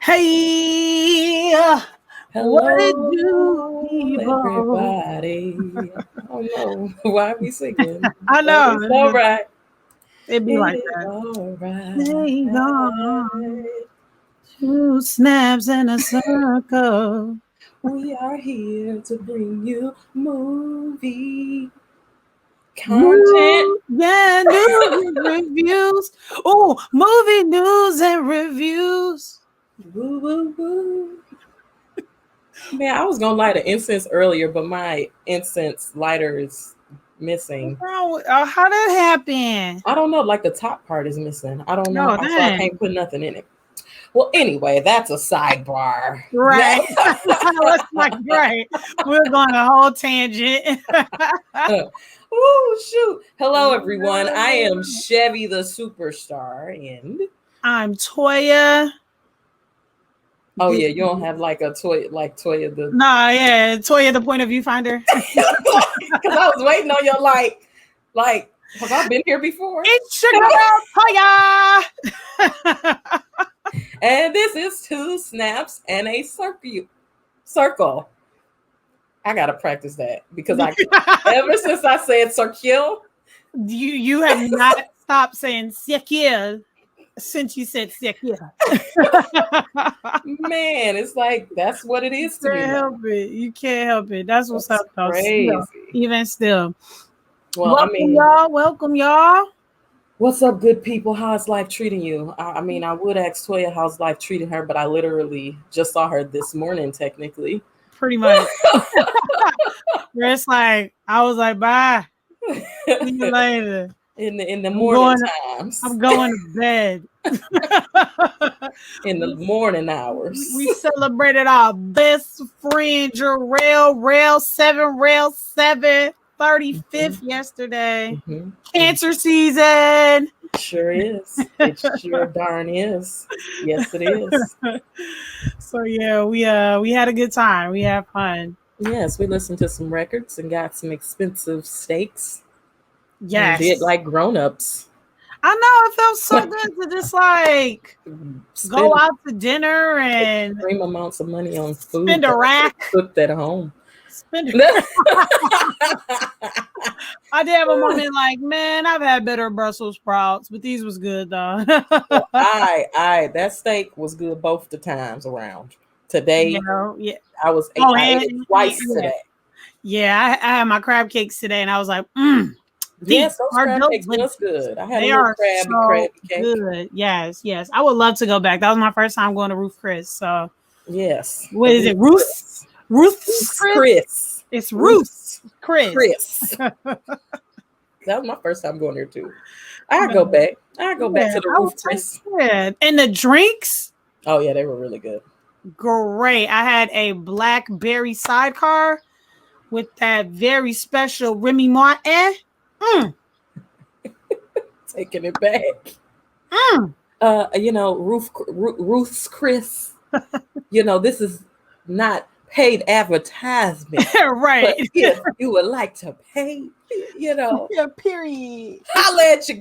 Hey, what it do, Hello, people? everybody. Oh no, why are we singing? I But know it's all right. it'd be It like is that. all They gone right. two snaps in a circle. We are here to bring you movie content. News and reviews. Oh, movie news and reviews. Woo, woo, woo. Man, I was gonna light an incense earlier, but my incense lighter is missing. How that happen? I don't know, like the top part is missing. I don't know, Oh, so I dang. can't put nothing in it. Well, anyway, that's a sidebar. Right. Let's like, right. We're going a whole tangent. Oh, shoot. Hello, everyone. I am Chevy the Superstar. And I'm Toya. oh, yeah, you don't have like a toy, like Toya the. Nah, yeah, Toya, the point of view finder. Because I was waiting on your, have I been here before? It's your girl, Toya. And this is two snaps and a circle. I gotta practice that because ever since I said circle, you have not stopped saying circle since you said circle. man, it's like that's what it is to me. You can't help it. That's what's up, though. Crazy. Even still. Well, Welcome, y'all. What's up, good people? How's life treating you? I mean, I would ask Toya how's life treating her, but I literally just saw her this morning, technically. Pretty much. It's like I was like, bye. See you later. In the morning times. I'm going to bed. In the morning hours. We celebrated our best friend, Rail 7, 35th yesterday. Mm-hmm. Cancer season. Sure is. It sure darn is. Yes, it is. So yeah, we had a good time. We had fun. Yes, we listened to some records and got some expensive steaks. Yes. And did like grown-ups. I know, it felt so good to just like go out to dinner and extreme amounts of money on food. Spend a rack. Cooked at home. I did have a moment like, man, I've had better Brussels sprouts, but these was good though. Well, that steak was good both the times around. Today, I was I ate it twice today. Yeah, I had my crab cakes today, and I was like, yes, those crab cakes was good. I had they a are crabby cake. Good. Yes. I would love to go back. That was my first time going to Ruth Chris. So yes, what is it? Ruth's Chris. It's Ruth's Chris. That was my first time going there too. I go back. I go back to the Ruth Chris. And the drinks. Oh yeah, they were really good. Great. I had a blackberry sidecar with that very special Remy Martin. Taking it back. Ruth's Chris. This is not paid advertisement. Right. But if you would like to pay, Yeah, period. Holla at your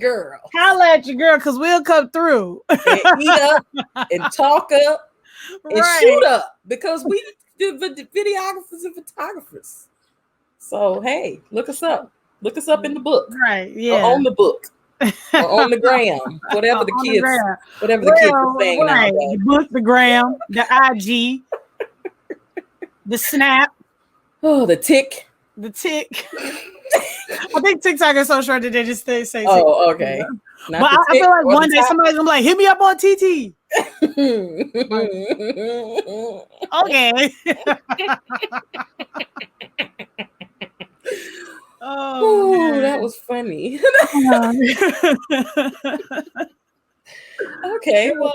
girl. Because we'll come through. And eat up and talk up and shoot up. Because we do videographers and photographers. So hey, look us up. Look us up in the book. Right. Yeah. Or on the book. Or on the gram. Whatever the kids are saying right. nowadays. The book, the gram, the IG, the snap. Oh, the tick. The tick. I think TikTok is so short that they just say TikTok. Oh, okay. But I feel like one day somebody's gonna be like, hit me up on TT. Okay. Oh, that was funny. Okay, well,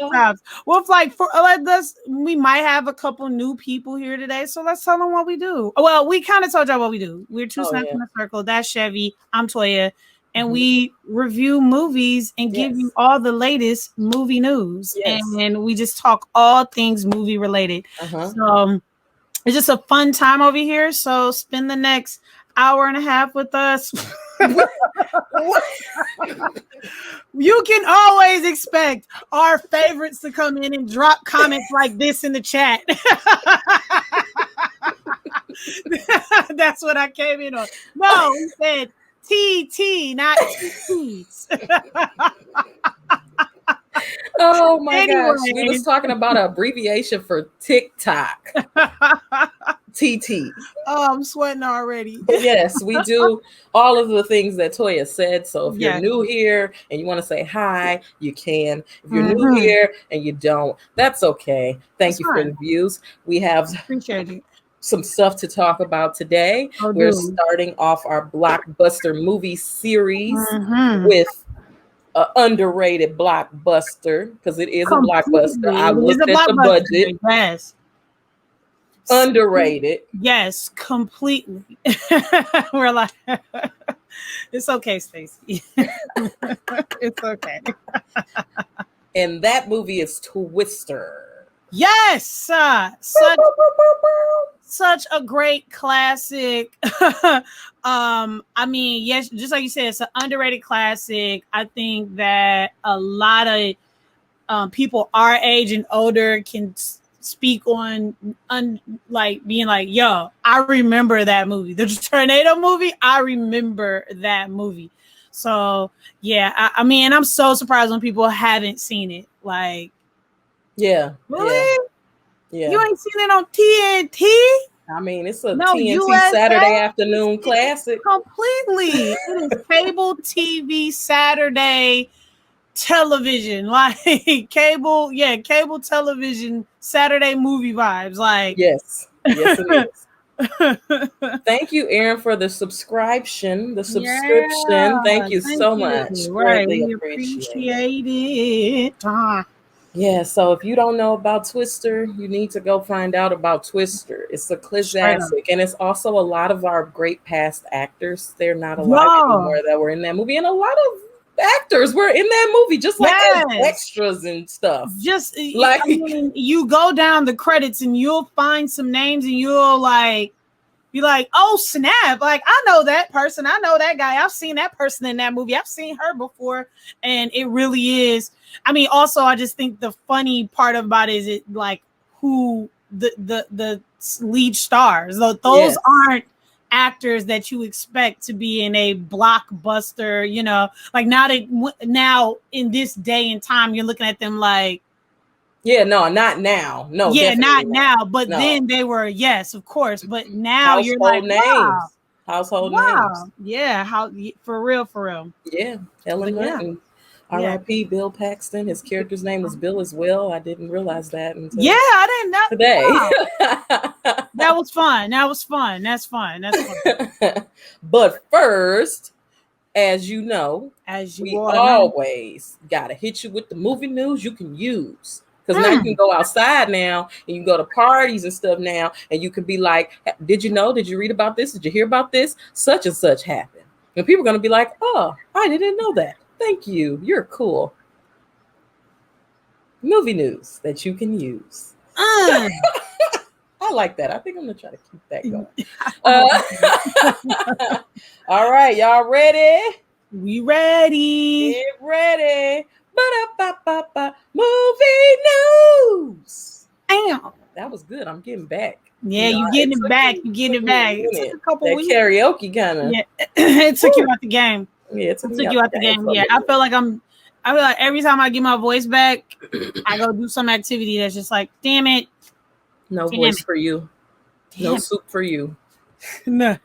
we might have a couple new people here today, so let's tell them what we do. Well, we kind of told y'all what we do. We're two snaps in a circle. That's Chevy. I'm Toya, and we review movies and give you all the latest movie news, and we just talk all things movie related. So it's just a fun time over here. So spend the next hour and a half with us. You can always expect our favorites to come in and drop comments like this in the chat. That's what I came in on. No, he said TT, not TTs. Oh my gosh. We was talking about an abbreviation for TikTok. TT. Oh, I'm sweating already. Yes, we do all of the things that Toya said. So if you're new here and you want to say hi, you can. If you're new here and you don't, that's okay. Thank you for the views. We have some stuff to talk about today. We're starting off our blockbuster movie series with an underrated blockbuster, because it is a blockbuster. I looked at the budget. Yes. Underrated. Yes, completely. We're like, it's okay, Stacey. It's okay. And that movie is Twister. Yes, such a great classic. I mean, yes, just like you said, it's an underrated classic. I think that a lot of people our age and older can speak on like being like, yo, I remember that movie, the tornado movie. I remember that movie. So yeah, I mean, I'm so surprised when people haven't seen it. Like, yeah, really? Yeah. You ain't seen it on TNT? I mean, it's a TNT USA? Saturday afternoon classic. Completely. It is cable TV Saturday television, like cable television Saturday movie vibes. Like, yes, it is. Thank you, Aaron, for the subscription. Thank you so much. Right, we appreciate it. Yeah, so if you don't know about Twister, you need to go find out about Twister. It's a classic, and it's also a lot of our great past actors. They're not alive anymore that were in that movie, and a lot of actors were in that movie, just like as extras and stuff. Just like, I mean, you go down the credits and you'll find some names, and you'll like be like, oh snap, like I know that person, I know that guy, I've seen that person in that movie, I've seen her before. And it really is. I mean, also, I just think the funny part about it is it like who the lead stars. Those aren't actors that you expect to be in a blockbuster, you know, like now in this day and time, you're looking at them like, not now. No, not now. But then they were, yes, of course. But now you're like, wow. Household names. Yeah, for real. Yeah, Ellen Martin. R.I.P. Bill Paxton. His character's name was Bill as well. I didn't realize that until I didn't know today. Wow. That was fun. That's fun. But first, as you know, we always gotta hit you with the movie news you can use. Because now you can go outside now, and you can go to parties and stuff now, and you can be like, did you know? Did you read about this? Did you hear about this? Such and such happened. And people are going to be like, oh, I didn't know that. Thank you. You're cool. Movie news that you can use. I like that. I think I'm going to try to keep that going. All right. Y'all ready? We ready. Get ready. Ba-da-ba-ba-ba. Movie news. Damn. That was good. I'm getting back. Yeah, you getting it back. You getting it back. It took a couple weeks. Karaoke kind of. Yeah, it took you out the game. Yeah, it took you out the game. Yeah, I feel like every time I get my voice back, I go do some activity that's just like, damn it. No voice for you. No soup for you. No.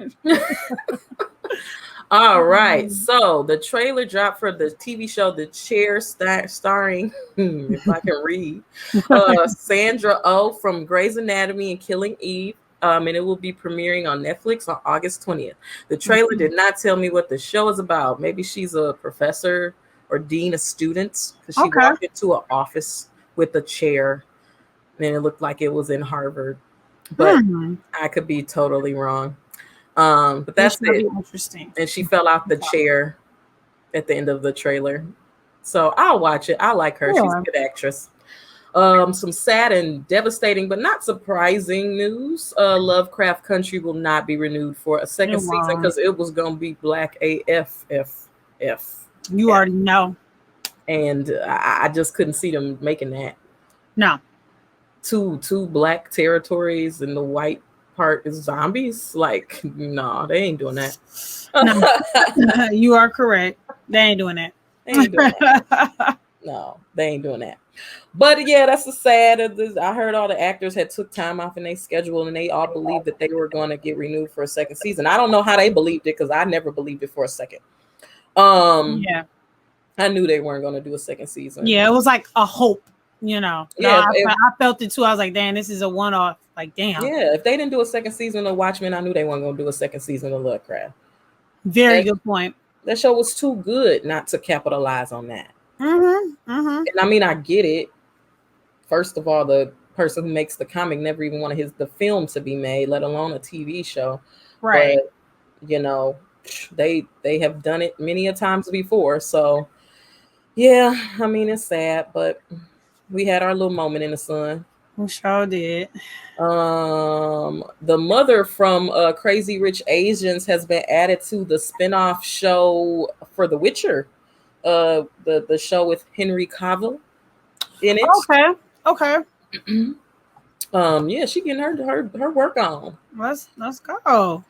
All right, so the trailer dropped for the TV show The Chair, starring, if I can read, Sandra Oh from Grey's Anatomy and Killing Eve, and it will be premiering on Netflix on August 20th. The trailer did not tell me what the show is about. Maybe she's a professor or dean of students, because she walked into an office with a chair, and it looked like it was in Harvard, but I could be totally wrong. But that's it. Interesting. And she fell out the chair at the end of the trailer. So I'll watch it. I like her. She's a good actress. Some sad and devastating, but not surprising news. Lovecraft Country will not be renewed for a second season because it was gonna be black AF. You already know. And I just couldn't see them making that. No. Two black territories and the white part is zombies. Like, no, they ain't doing that. No. You are correct. They ain't doing that. They ain't doing that. No, they ain't doing that. But yeah, that's the sad. I heard all the actors had took time off in their schedule, and they all believed that they were going to get renewed for a second season. I don't know how they believed it because I never believed it for a second. Yeah, I knew they weren't going to do a second season. Yeah, it was like a hope, you know. Yeah, I felt it too. I was like, damn, this is a one-off. Like, damn. Yeah, if they didn't do a second season of Watchmen, I knew they weren't going to do a second season of Lovecraft. Very good point. That show was too good not to capitalize on that. And I mean, I get it. First of all, the person who makes the comic never even wanted the film to be made, let alone a TV show. Right. But, you know, they have done it many a times before. So, yeah, I mean, it's sad, but we had our little moment in the sun. We sure did. The mother from Crazy Rich Asians has been added to the spinoff show for The Witcher. The show with Henry Cavill in it. Okay. Yeah, she getting her work on. Let's go.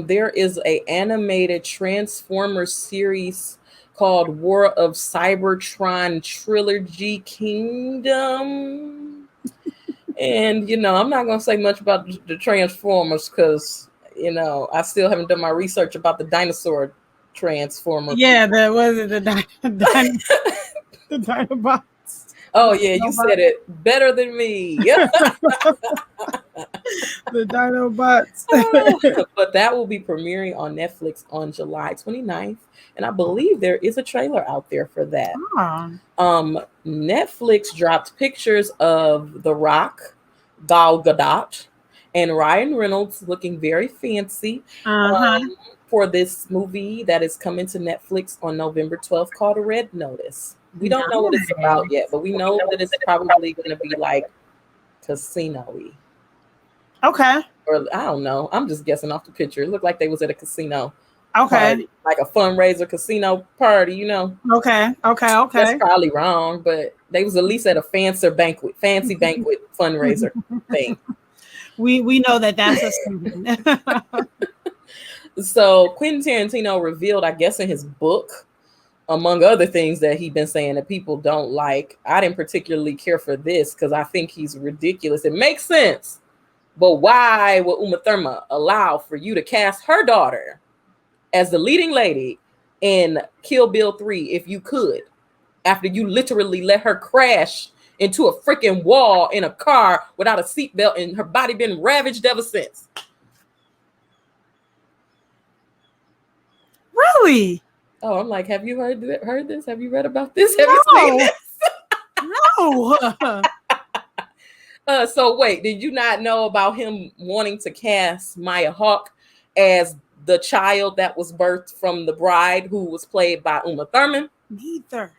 There is a animated Transformers series called War of Cybertron Trilogy Kingdom. And, you know, I'm not going to say much about the Transformers because, you know, I still haven't done my research about the dinosaur Transformer. Yeah, the Dinobots. Oh, yeah, you said it better than me. The Dinobots. But that will be premiering on Netflix on July 29th. And I believe there is a trailer out there for that. Netflix dropped pictures of The Rock, Gal Gadot, and Ryan Reynolds looking very fancy for this movie that is coming to Netflix on November 12th called Red Notice. We don't know what it's about yet, but we know that it's probably going to be like casino-y. Okay. Or I don't know. I'm just guessing off the picture. It looked like they was at a casino. Okay. Party, like a fundraiser casino party, you know. Okay. That's probably wrong, but they was at least at a fancy banquet fundraiser thing. We know that's a student. So Quentin Tarantino revealed, I guess, in his book, among other things that he'd been saying that people don't like. I didn't particularly care for this because I think he's ridiculous. It makes sense, but why would Uma Thurman allow for you to cast her daughter as the leading lady in Kill Bill 3 if you could, after you literally let her crash into a freaking wall in a car without a seatbelt and her body been ravaged ever since? Really? Oh, I'm like, have you heard this? Have you read about this? Have you seen this? No. So wait, did you not know about him wanting to cast Maya Hawke as the child that was birthed from the bride who was played by Uma Thurman? Neither.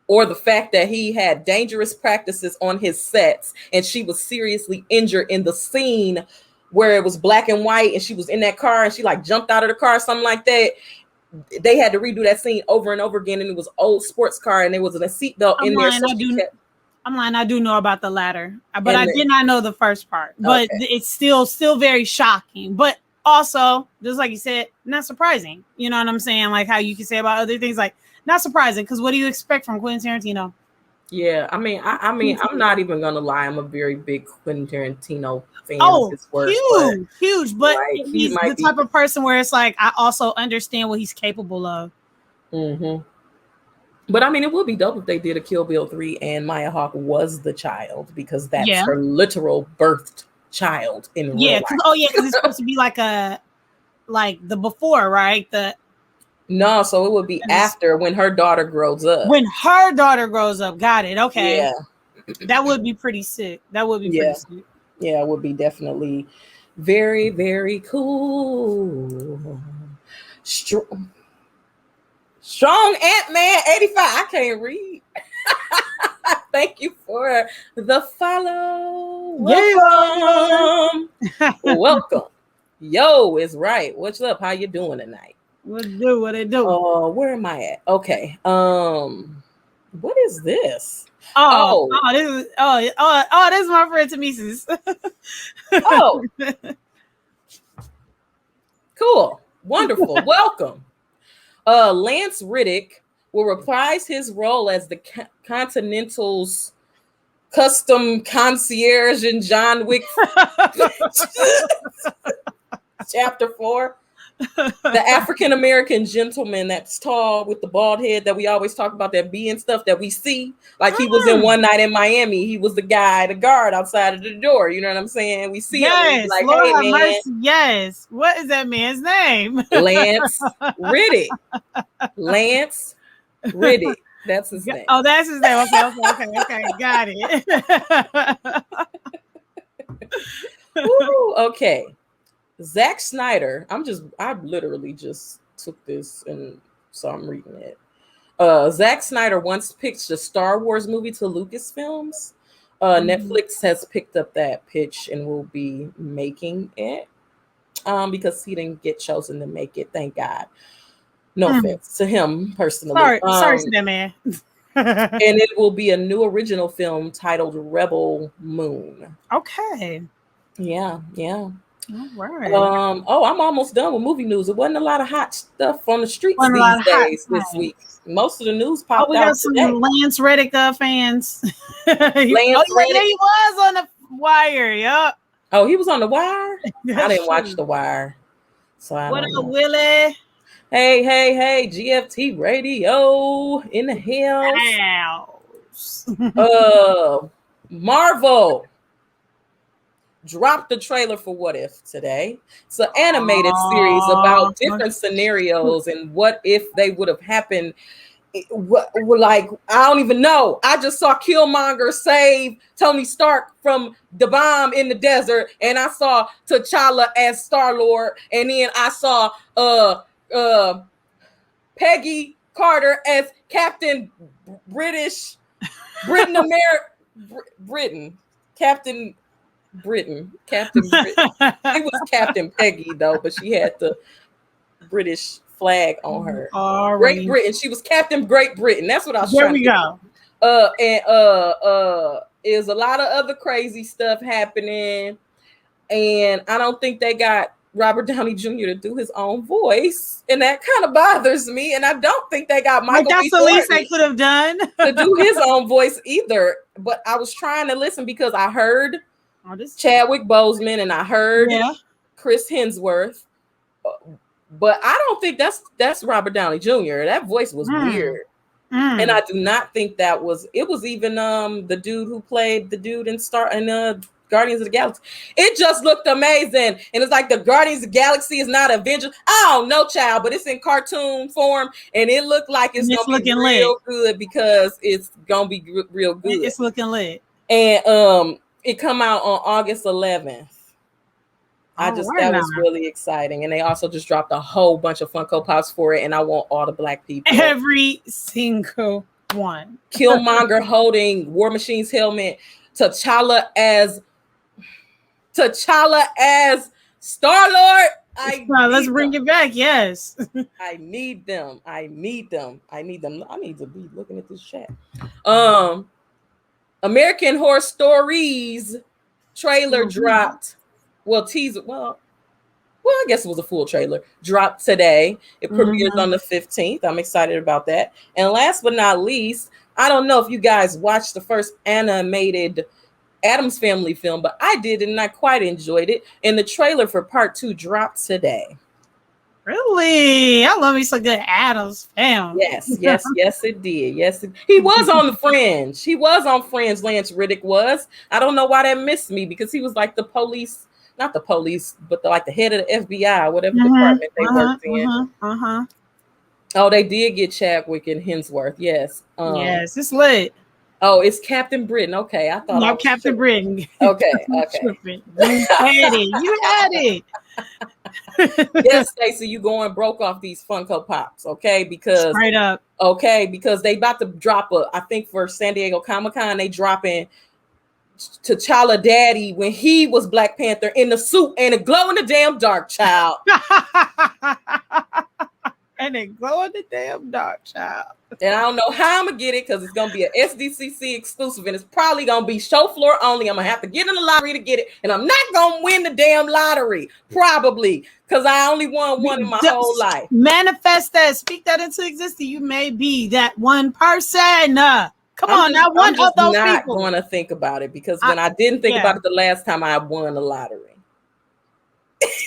Or the fact that he had dangerous practices on his sets and she was seriously injured in the scene where it was black and white and she was in that car and she like jumped out of the car or something like that. They had to redo that scene over and over again, and it was an old sports car and there was a seatbelt in there. I'm lying. I do know about the latter, but I did not know the first part. But it's still very shocking. But also, just like you said, not surprising. You know what I'm saying? Like how you can say about other things, like not surprising. Because what do you expect from Quentin Tarantino? Yeah, I mean, I'm not even gonna lie. I'm a very big Quentin Tarantino fan. Oh, of his work, huge. But like, he's the type of person where it's like I also understand what he's capable of. But I mean, it would be dope if they did a Kill Bill 3 and Maya Hawke was the child because that's her literal birthed child in real life. Because it's supposed to be like the before, right? No, so it would be after when her daughter grows up. When her daughter grows up, got it. Okay, yeah, that would be pretty sick. Pretty sick. Yeah, it would be definitely very, very cool. Strong Ant-Man 85. I can't read. Thank you for the follow. Yeah. Welcome. Yo is right. What's up? How you doing tonight? What it do? Where am I at? Okay. What is this? This is my friend Tamisis. Oh. Cool. Wonderful. Welcome. Lance Riddick will reprise his role as the Continental's custom concierge in John Wick Chapter 4. The African-American gentleman that's tall with the bald head that we always talk about, that being stuff that we see. Like he was in One Night in Miami. He was the guard outside of the door. You know what I'm saying? We see him. Like, Lord hey, have man. mercy. Yes. What is that man's name? Lance Riddick. Lance Riddick. That's his name. Oh, that's his name. Okay. Got it. Ooh, okay. Zack Snyder. I literally just took this and so I'm reading it. Zack Snyder once pitched a Star Wars movie to Lucasfilms. Netflix has picked up that pitch and will be making it because he didn't get chosen to make it. Thank God. No offense to him personally. Sorry to that man. And it will be a new original film titled Rebel Moon. Okay. Yeah. All right. I'm almost done with movie news. There wasn't a lot of hot stuff on the streets these days this week. Most of the news popped out today. We got some Lance Riddick fans. Riddick. He was on the wire. Yup. Oh, he was on the wire? I didn't watch the wire. So I what don't up, know. Willie? Hey, GFT Radio in the hills. Marvel dropped the trailer for What If today. It's an animated series about different scenarios and what if they would have happened. Like, I don't even know. I just saw Killmonger save Tony Stark from the bomb in the desert, and I saw T'Challa as Star-Lord, and then I saw Peggy Carter as Captain Britain. She was Captain Peggy though, but she had the British flag on her. Great Britain. She was Captain Great Britain. That's what I was trying to go. And is a lot of other crazy stuff happening. And I don't think they got Robert Downey Jr. to do his own voice. And that kind of bothers me. And I don't think they got Michael that's the least they could have done to do his own voice either. But I was trying to listen because I heard Chadwick Boseman and I heard Chris Hemsworth. But I don't think that's Robert Downey Jr. That voice was weird. And I do not think that was it was even the dude who played the dude in Guardians of the Galaxy. It just looked amazing. And it's like the Guardians of the Galaxy is not Avengers. I don't know, child, but it's in cartoon form and it looked like it's gonna be real good because it's gonna be real good. It's looking lit. And it come out on August 11th. That was really exciting. And they also just dropped a whole bunch of Funko Pops for it. And I want all the black people. Every single one. Killmonger holding War Machine's helmet. T'Challa as Star-Lord. Let's bring it back. Yes. I need them. I need to be looking at this chat. American Horror Stories trailer dropped. Teaser. Well, I guess it was a full trailer. Dropped today. It premieres on the 15th. I'm excited about that. And last but not least, I don't know if you guys watched the first animated Addams Family film, but I did and I quite enjoyed it. And the trailer for part 2 dropped today. Really? I love me some good Addams Family. Yes, it did. He was on the Fringe. He was on Fringe, Lance Riddick was. I don't know why that missed me because he was like the police. Not the police, but like the head of the FBI, whatever department they worked in. Oh, they did get Chadwick and Hemsworth. Yes. Yes, it's lit. Oh, it's Captain Britain. Okay, I thought. No, Captain Britain. Okay. You had it. Yes, Stacey, you going broke off these Funko Pops, okay? Because straight up. Okay, because they about to drop I think for San Diego Comic-Con, they dropping T'Challa Daddy when he was Black Panther in the suit and a glow in the damn dark, child. And it glow in the damn dark, child. And I don't know how I'm gonna get it because it's gonna be an SDCC exclusive and it's probably gonna be show floor only. I'm gonna have to get in the lottery to get it, and I'm not gonna win the damn lottery, probably, because I only won one in my whole life. Manifest that, speak that into existence. You may be that one person. Come on, now one of those people. I'm not going to think about it because when I didn't think about it the last time I won the lottery.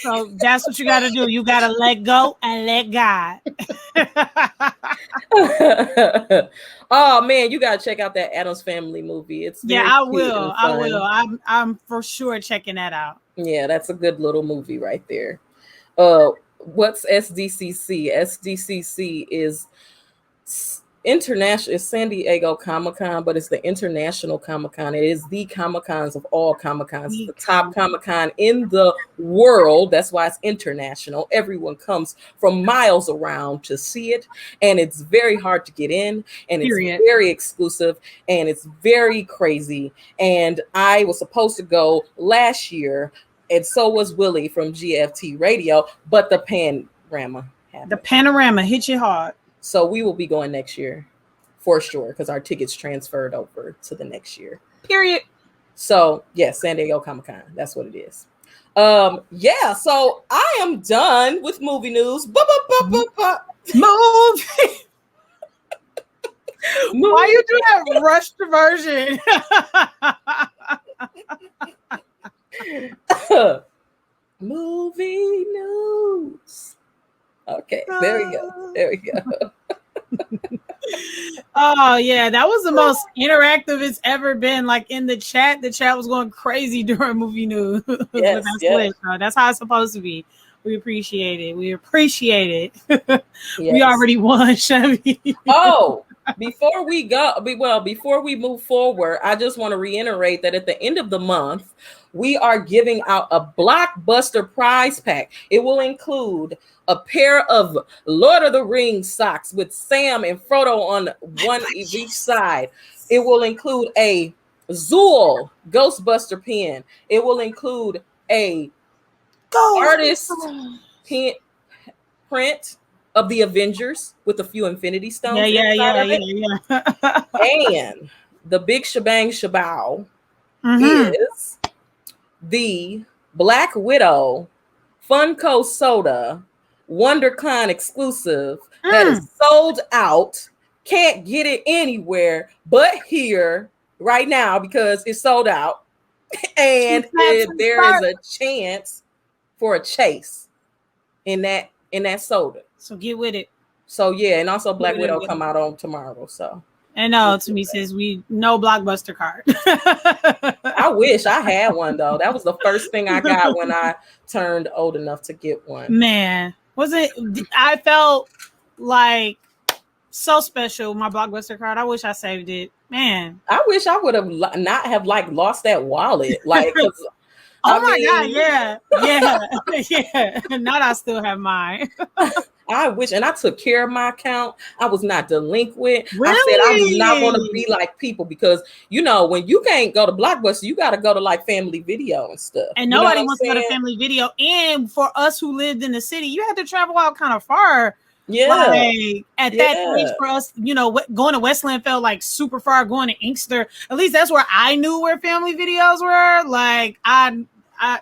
So that's what you got to do. You got to let go and let God. Oh man, you got to check out that Addams Family movie. It's very I will. I will. I'm for sure checking that out. Yeah, that's a good little movie right there. What's SDCC? SDCC is international. It's San Diego Comic-Con, but it's the International Comic-Con. It is the Comic-Cons of all Comic-Cons. It's the top Comic-Con in the world. That's why it's international. Everyone comes from miles around to see it, and it's very hard to get in, and it's very exclusive, and it's very crazy. And I was supposed to go last year, and so was Willie from GFT Radio, but the panorama happened. The panorama hit you hard. So we will be going next year for sure because our tickets transferred over to the next year. Period. So yes, San Diego Comic-Con. That's what it is. Yeah, so I am done with movie news. Movie. Why you do that rushed version? Movie news. Okay, there we go. There we go. Oh yeah, that was the most interactive it's ever been. Like in the chat was going crazy during movie news. Yes, yes. That's how it's supposed to be. We appreciate it. We appreciate it. Yes. We already won, Chevy. Oh, before we move forward, I just want to reiterate that at the end of the month, we are giving out a blockbuster prize pack. It will include a pair of Lord of the Rings socks with Sam and Frodo on one each side. It will include a Zool Ghostbuster pen. It will include a artist print of the Avengers with a few Infinity Stones. Yeah. And the big shebang shabow is the Black Widow Funko Soda WonderCon exclusive that is sold out. Can't get it anywhere but here right now because it's sold out. And there is a chance for a chase in that soda. So get with it. So yeah, and also Black Widow come out on tomorrow. So and to me says we no blockbuster card. I wish I had one though. That was the first thing I got when I turned old enough to get one. Man, I felt like so special. My blockbuster card. I wish I saved it. Man, I wish I would have not have lost that wallet. Like, oh my God, yeah. Not I still have mine. I wish, and I took care of my account. I was not delinquent. Really? I said I do not want to be like people because when you can't go to Blockbuster, you got to go to like Family Video and stuff. And nobody wants to go to Family Video. And for us who lived in the city, you had to travel out kind of far. Yeah. Like, at that age for us, going to Westland felt like super far. Going to Inkster, at least that's where I knew where Family Videos were. Like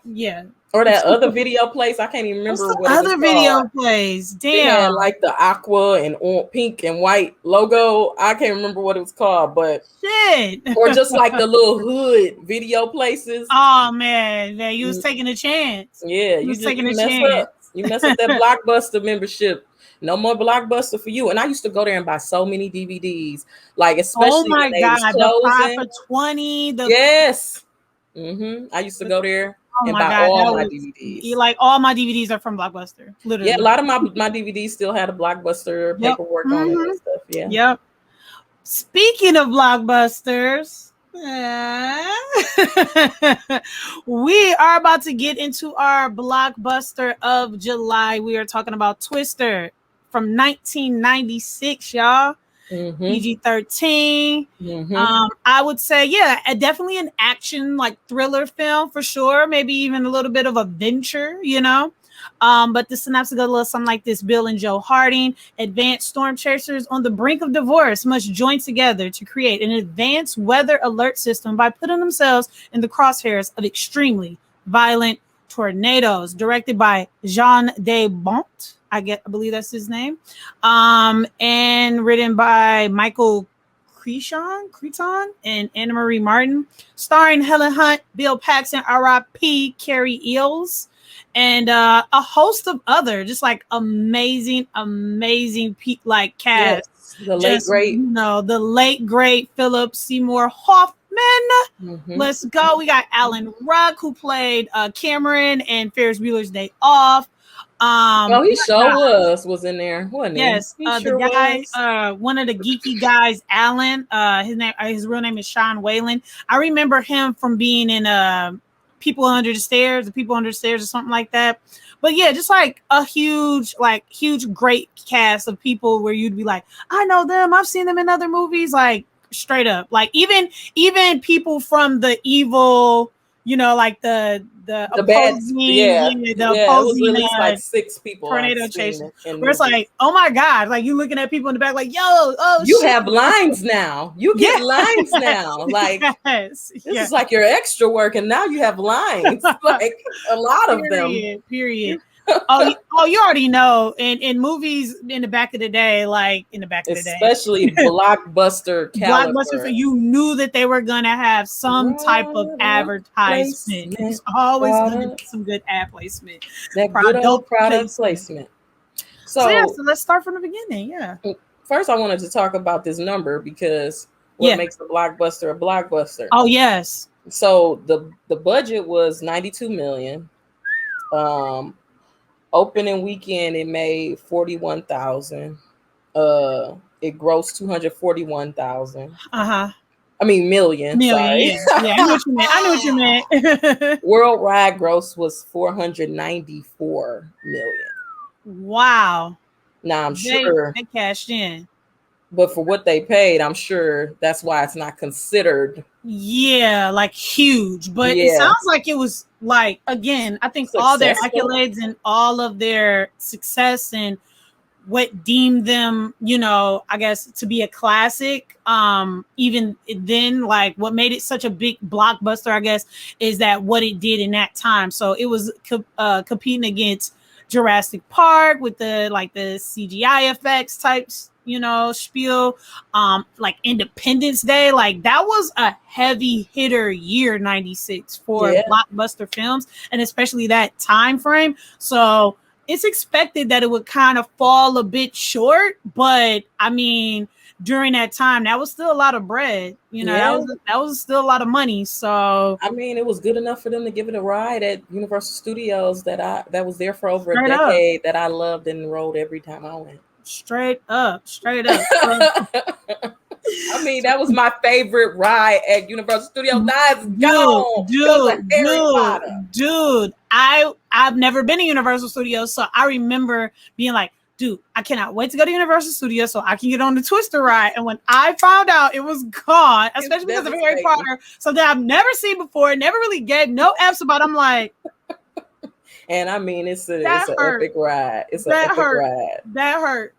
yeah. Or that other video place. I can't even remember what other video place. Damn. Had like the aqua and pink and white logo. I can't remember what it was called, but shit. Or just like the little hood video places. Oh man, you was taking a chance. Yeah, you was taking a chance. You mess up that Blockbuster membership. No more Blockbuster for you. And I used to go there and buy so many DVDs. Like especially when they was closing. The 5 for 20. Yes. I used to go there. And buy all my DVDs. Like all my DVDs are from Blockbuster. Literally. Yeah, a lot of my DVDs still had a Blockbuster paperwork on it and stuff. Yeah. Yep. Speaking of Blockbusters, We are about to get into our blockbuster of July. We are talking about Twister from 1996, y'all. PG-13. I would say, yeah, definitely an action, like thriller film for sure. Maybe even a little bit of adventure, you know. But the synopsis goes a little something like this: Bill and Joe Harding, advanced storm chasers on the brink of divorce, must join together to create an advanced weather alert system by putting themselves in the crosshairs of extremely violent tornadoes. Directed by Jean de Bont, I believe that's his name, and written by Michael Creton and Anna Marie Martin, starring Helen Hunt, Bill Paxton, R.I.P. Carrie Eels, and a host of other just like amazing like cast. Yes, the late great, the late great Philip Seymour Hoffman. Let's go. We got Alan Ruck, who played Cameron and Ferris Bueller's Day Off. He sure was in there, wasn't he? Yes, the guy, one of the geeky guys, Alan. His real name is Sean Whalen. I remember him from being in People Under the Stairs or something like that. But yeah, just like a huge, great cast of people where you'd be like, I know them. I've seen them in other movies. Like straight up, like even people from the evil, like the opposing, it was at least like 6 people tornado chasing. Where it's like, oh my god, like you looking at people in the back, like, you have lines now. You get lines now. Like this is like your extra work, and now you have lines, like a lot of them. Period. You already know in movies in the back of the day, especially blockbuster caliber, you knew that they were gonna have some type of advertisement. It's always gonna be some good ad placement. That good old product placement. So let's start from the beginning. Yeah. First, I wanted to talk about this number because what makes a blockbuster a blockbuster. Oh yes. So the budget was $92 million. Opening weekend, it made 41,000. It grossed 241,000. I mean million. Sorry. Yeah. I knew what you meant. Worldwide gross was 494 million. Wow. Now I'm sure they cashed in. But for what they paid, I'm sure that's why it's not considered. Yeah, like huge. But it sounds like it was like, again, I think successful. All their accolades and all of their success and what deemed them, I guess, to be a classic. Even then, like what made it such a big blockbuster, I guess, is that what it did in that time. So it was competing against Jurassic Park with the CGI effects types, spiel, like Independence Day, like that was a heavy hitter year 96 for blockbuster films, and especially that time frame. So it's expected that it would kind of fall a bit short, but I mean, during that time, that was still a lot of bread. That was still a lot of money. So I mean, it was good enough for them to give it a ride at Universal Studios that was there for over a decade, that I loved and rode every time I went. Straight up. I mean, that was my favorite ride at Universal Studios. Dude, I've never been to Universal Studios, so I remember being like, dude, I cannot wait to go to Universal Studios so I can get on the Twister ride. And when I found out it was gone, especially because of Harry Potter, something I've never seen before, never really gave no F's about, I'm like, and I mean, it's an epic ride. It's an epic ride. That hurt.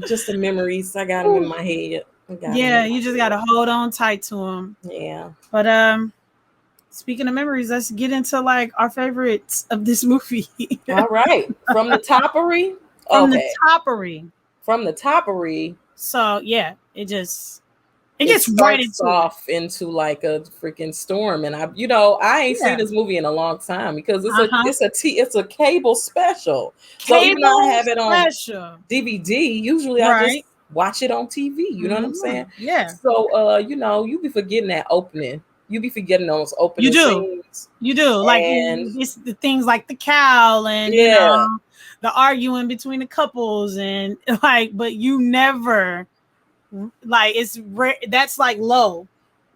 Just the memories. I got them in my head. You just got to hold on tight to them. Yeah. But speaking of memories, let's get into like our favorites of this movie. All right. From the toppery. From the toppery. So yeah, it gets right into like a freaking storm, and I ain't seen this movie in a long time because it's a cable special. So even though I have it on DVD, usually I just watch it on TV. You know what I'm saying? Yeah. So you be forgetting that opening. You be forgetting those opening scenes. You do. Like it's the things like the cow and the arguing between the couples and but you never Like it's that's like low.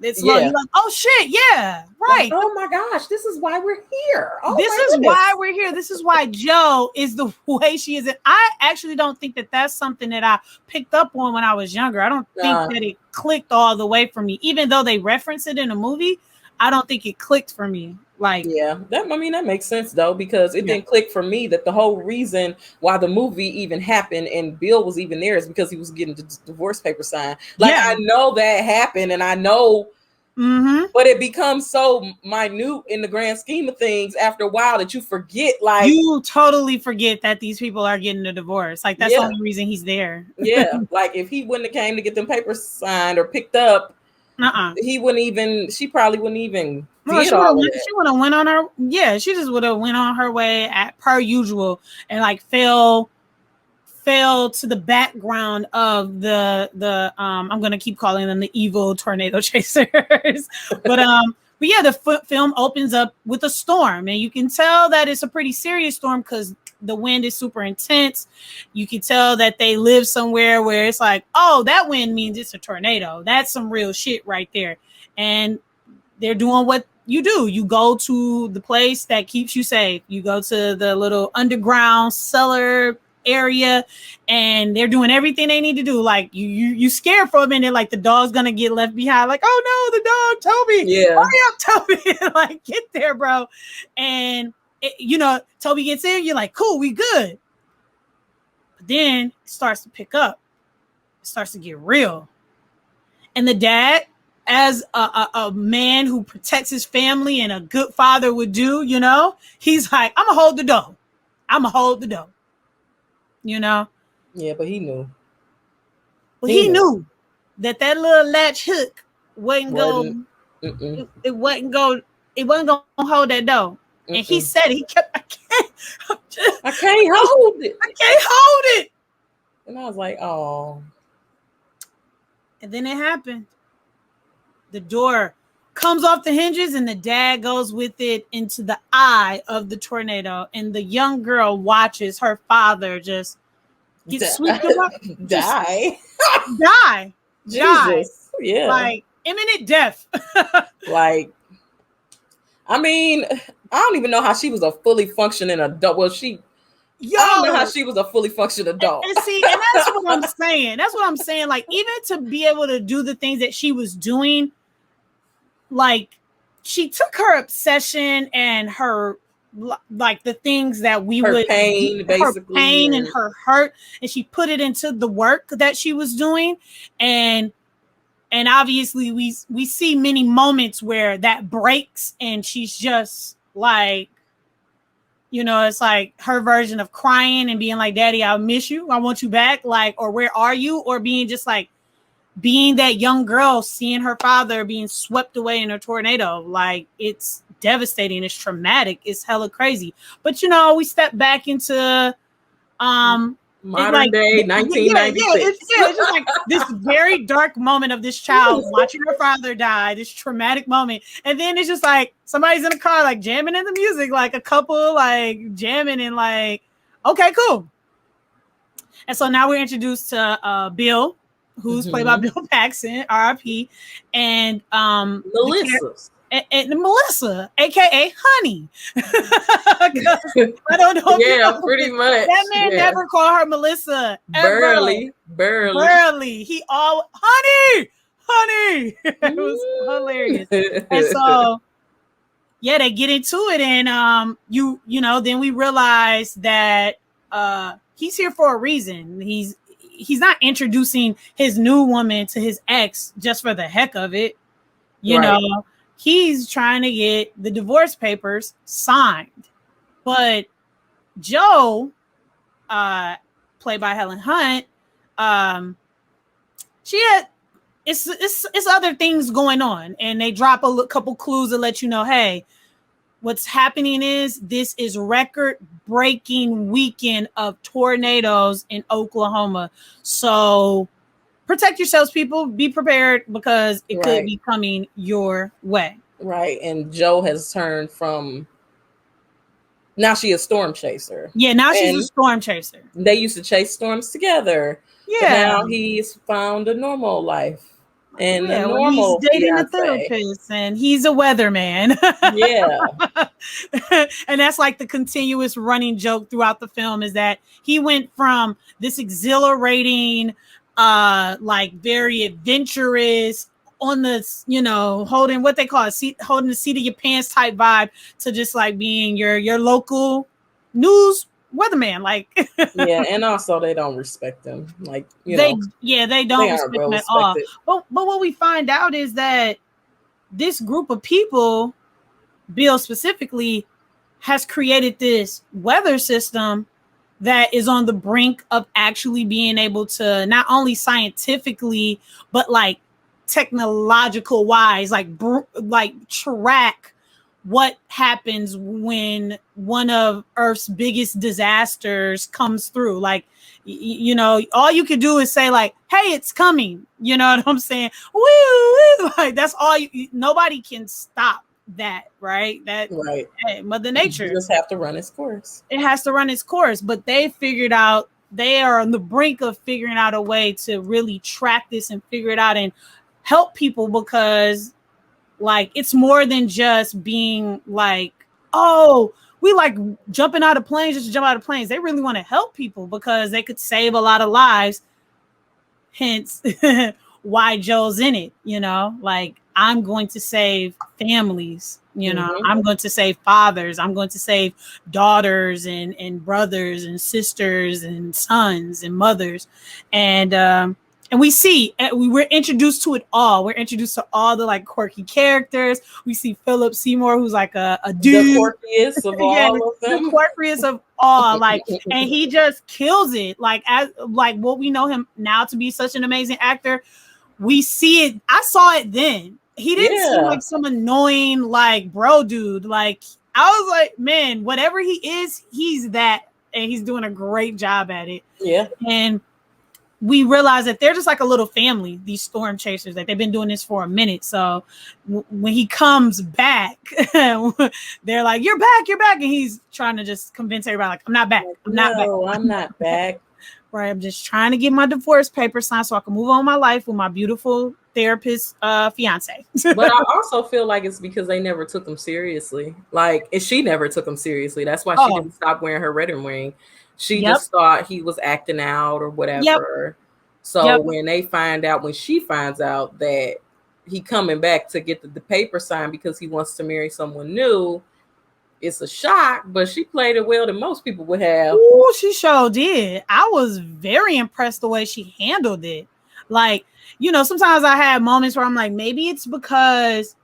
It's low. You're like, oh shit, yeah, right. Like, oh my gosh, this is why we're here. Oh, this is why we're here. This is why Jo is the way she is. And I actually don't think that that's something that I picked up on when I was younger. I don't think that it clicked all the way for me, even though they reference it in a movie. I don't think it clicked for me. Like, yeah, that makes sense though, because it didn't click for me that the whole reason why the movie even happened and Bill was even there is because he was getting the divorce paper signed. Like, I know that happened, and I know, but it becomes so minute in the grand scheme of things after a while that you forget. Like, you totally forget that these people are getting a divorce. Like, that's the only reason he's there. Like if he wouldn't have came to get them papers signed or picked up, he wouldn't even. She probably wouldn't even. No, she would have went on her. Yeah, she just would have went on her way at per usual and like fell to the background of the I'm gonna keep calling them the evil tornado chasers. but yeah, the film opens up with a storm, and you can tell that it's a pretty serious storm because the wind is super intense. You can tell that they live somewhere where it's like, oh, that wind means it's a tornado. That's some real shit right there. And they're doing what you do. You go to the place that keeps you safe. You go to the little underground cellar area, and they're doing everything they need to do. Like you scared for a minute, like the dog's gonna get left behind. Like, oh no, the dog, Toby, hurry up, Toby, like get there, bro. And Toby gets in. You're like, cool, we good. But then it starts to pick up. It starts to get real, and the dad, as a man who protects his family and a good father would do, he's like, I'm gonna hold the door. Yeah, but he knew. Well, he knew that little latch hook wasn't going. It wasn't going to hold that door. And he said he kept. I can't hold it. And I was like, oh. And then it happened. The door comes off the hinges, and the dad goes with it into the eye of the tornado. And the young girl watches her father just get swept up. Die. Jesus. Yeah. Like imminent death. Like, I mean, I don't even know how she was a fully functioning adult. Well, I don't know how she was a fully functioning adult. And that's what I'm saying. That's what I'm saying. Like, even to be able to do the things that she was doing, like, she took her obsession and her, like, the things that pain, basically, her pain and her hurt, and she put it into the work that she was doing. And obviously we see many moments where that breaks, and she's just like, it's like her version of crying and being like, Daddy, I miss you. I want you back. Like, or where are you? Or being just like, being that young girl, seeing her father being swept away in a tornado. Like, it's devastating. It's traumatic. It's hella crazy. But, we step back into modern day 1996. It's just like this very dark moment of this child watching her father die, this traumatic moment. And then it's just like somebody's in a car, like jamming in the music, like a couple like jamming, and like, okay, cool. And so now we're introduced to Bill, who's played by Bill Paxton, R.I.P., and Melissa, aka Honey. I don't know. Yeah, pretty much. That man never called her Melissa. Barely. He all honey. It was hilarious. And so, yeah, they get into it, and then we realize that he's here for a reason. He's not introducing his new woman to his ex just for the heck of it. You know, he's trying to get the divorce papers signed. But Jo, played by Helen Hunt, she had it's other things going on, and they drop a couple clues to let you know, hey, what's happening is this is record-breaking weekend of tornadoes in Oklahoma. So protect yourselves, people. Be prepared, because it could be coming your way. Right. And Jo has turned from, now she a storm chaser. Yeah, now she's a storm chaser. They used to chase storms together. But Yeah. now he's found a normal life and a Yeah, well, he's normal dating a fiance. therapist and he's a weatherman. Yeah. And that's like the continuous running joke throughout the film is that he went from this exhilarating, like very adventurous on the, holding what they call a seat, holding the seat of your pants type vibe to just like being your local news weatherman. Like, Yeah, and also they don't respect him. Like, they don't they aren't respect well him at all. respected. But what we find out is that this group of people, Bill specifically, has created this weather system that is on the brink of actually being able to not only scientifically but like technological wise like track what happens when one of Earth's biggest disasters comes through. Like, all you can do is say like, hey, it's coming. You know what I'm saying? Woo, woo. Like, that's all nobody can stop that, right? That, right. hey, Mother Nature. You just have to run its course. It has to run its course, but they are on the brink of figuring out a way to really track this and figure it out and help people, because like it's more than just being like, oh, we like jumping out of planes just to jump out of planes. They really want to help people because they could save a lot of lives. Hence why Joe's in it, like, I'm going to save families, I'm going to save fathers, I'm going to save daughters and brothers and sisters and sons and mothers. And we're introduced to it all. We're introduced to all the like quirky characters. We see Philip Seymour, who's like a dude. The quirkiest of all of them. The quirkiest of all. Like, and he just kills it. Like, as like what we know him now to be such an amazing actor. We see it. I saw it then. He didn't seem like some annoying like bro dude. Like, I was like, man, whatever he is, he's that, and he's doing a great job at it. Yeah. And we realize that they're just like a little family, these storm chasers. Like, they've been doing this for a minute. So when he comes back, they're like, you're back. And he's trying to just convince everybody, like, I'm not back. I'm not back. Right. I'm just trying to get my divorce papers signed so I can move on my life with my beautiful therapist fiance. But I also feel like it's because they never took him seriously. Like, and she never took him seriously. That's why she didn't stop wearing her wedding ring. She just thought he was acting out or whatever. So when she finds out that he coming back to get the paper signed because he wants to marry someone new, it's a shock, but she played it well than most people would have. Ooh, she sure did. I was very impressed the way she handled it. Like, sometimes I have moments where I'm like, maybe it's because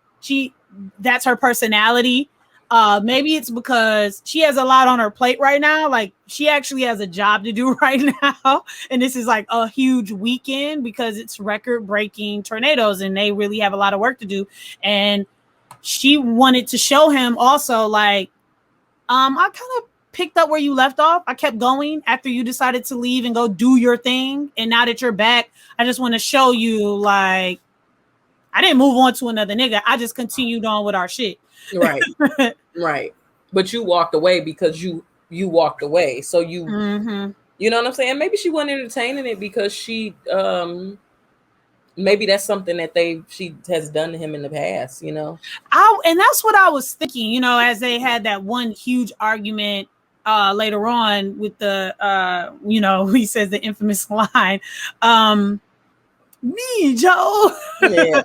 that's her personality. Maybe it's because she has a lot on her plate right now. Like, she actually has a job to do right now. And this is like a huge weekend because it's record-breaking tornadoes and they really have a lot of work to do. And she wanted to show him also, like, I kind of picked up where you left off. I kept going after you decided to leave and go do your thing. And now that you're back, I just want to show you, like, I didn't move on to another nigga. I just continued on with our shit. Right. Right. But you walked away because you walked away. So you you know what I'm saying? Maybe she wasn't entertaining it because she maybe that's something that she has done to him in the past, And that's what I was thinking, as they had that one huge argument later on with the he says the infamous line, me, Joe. Yeah.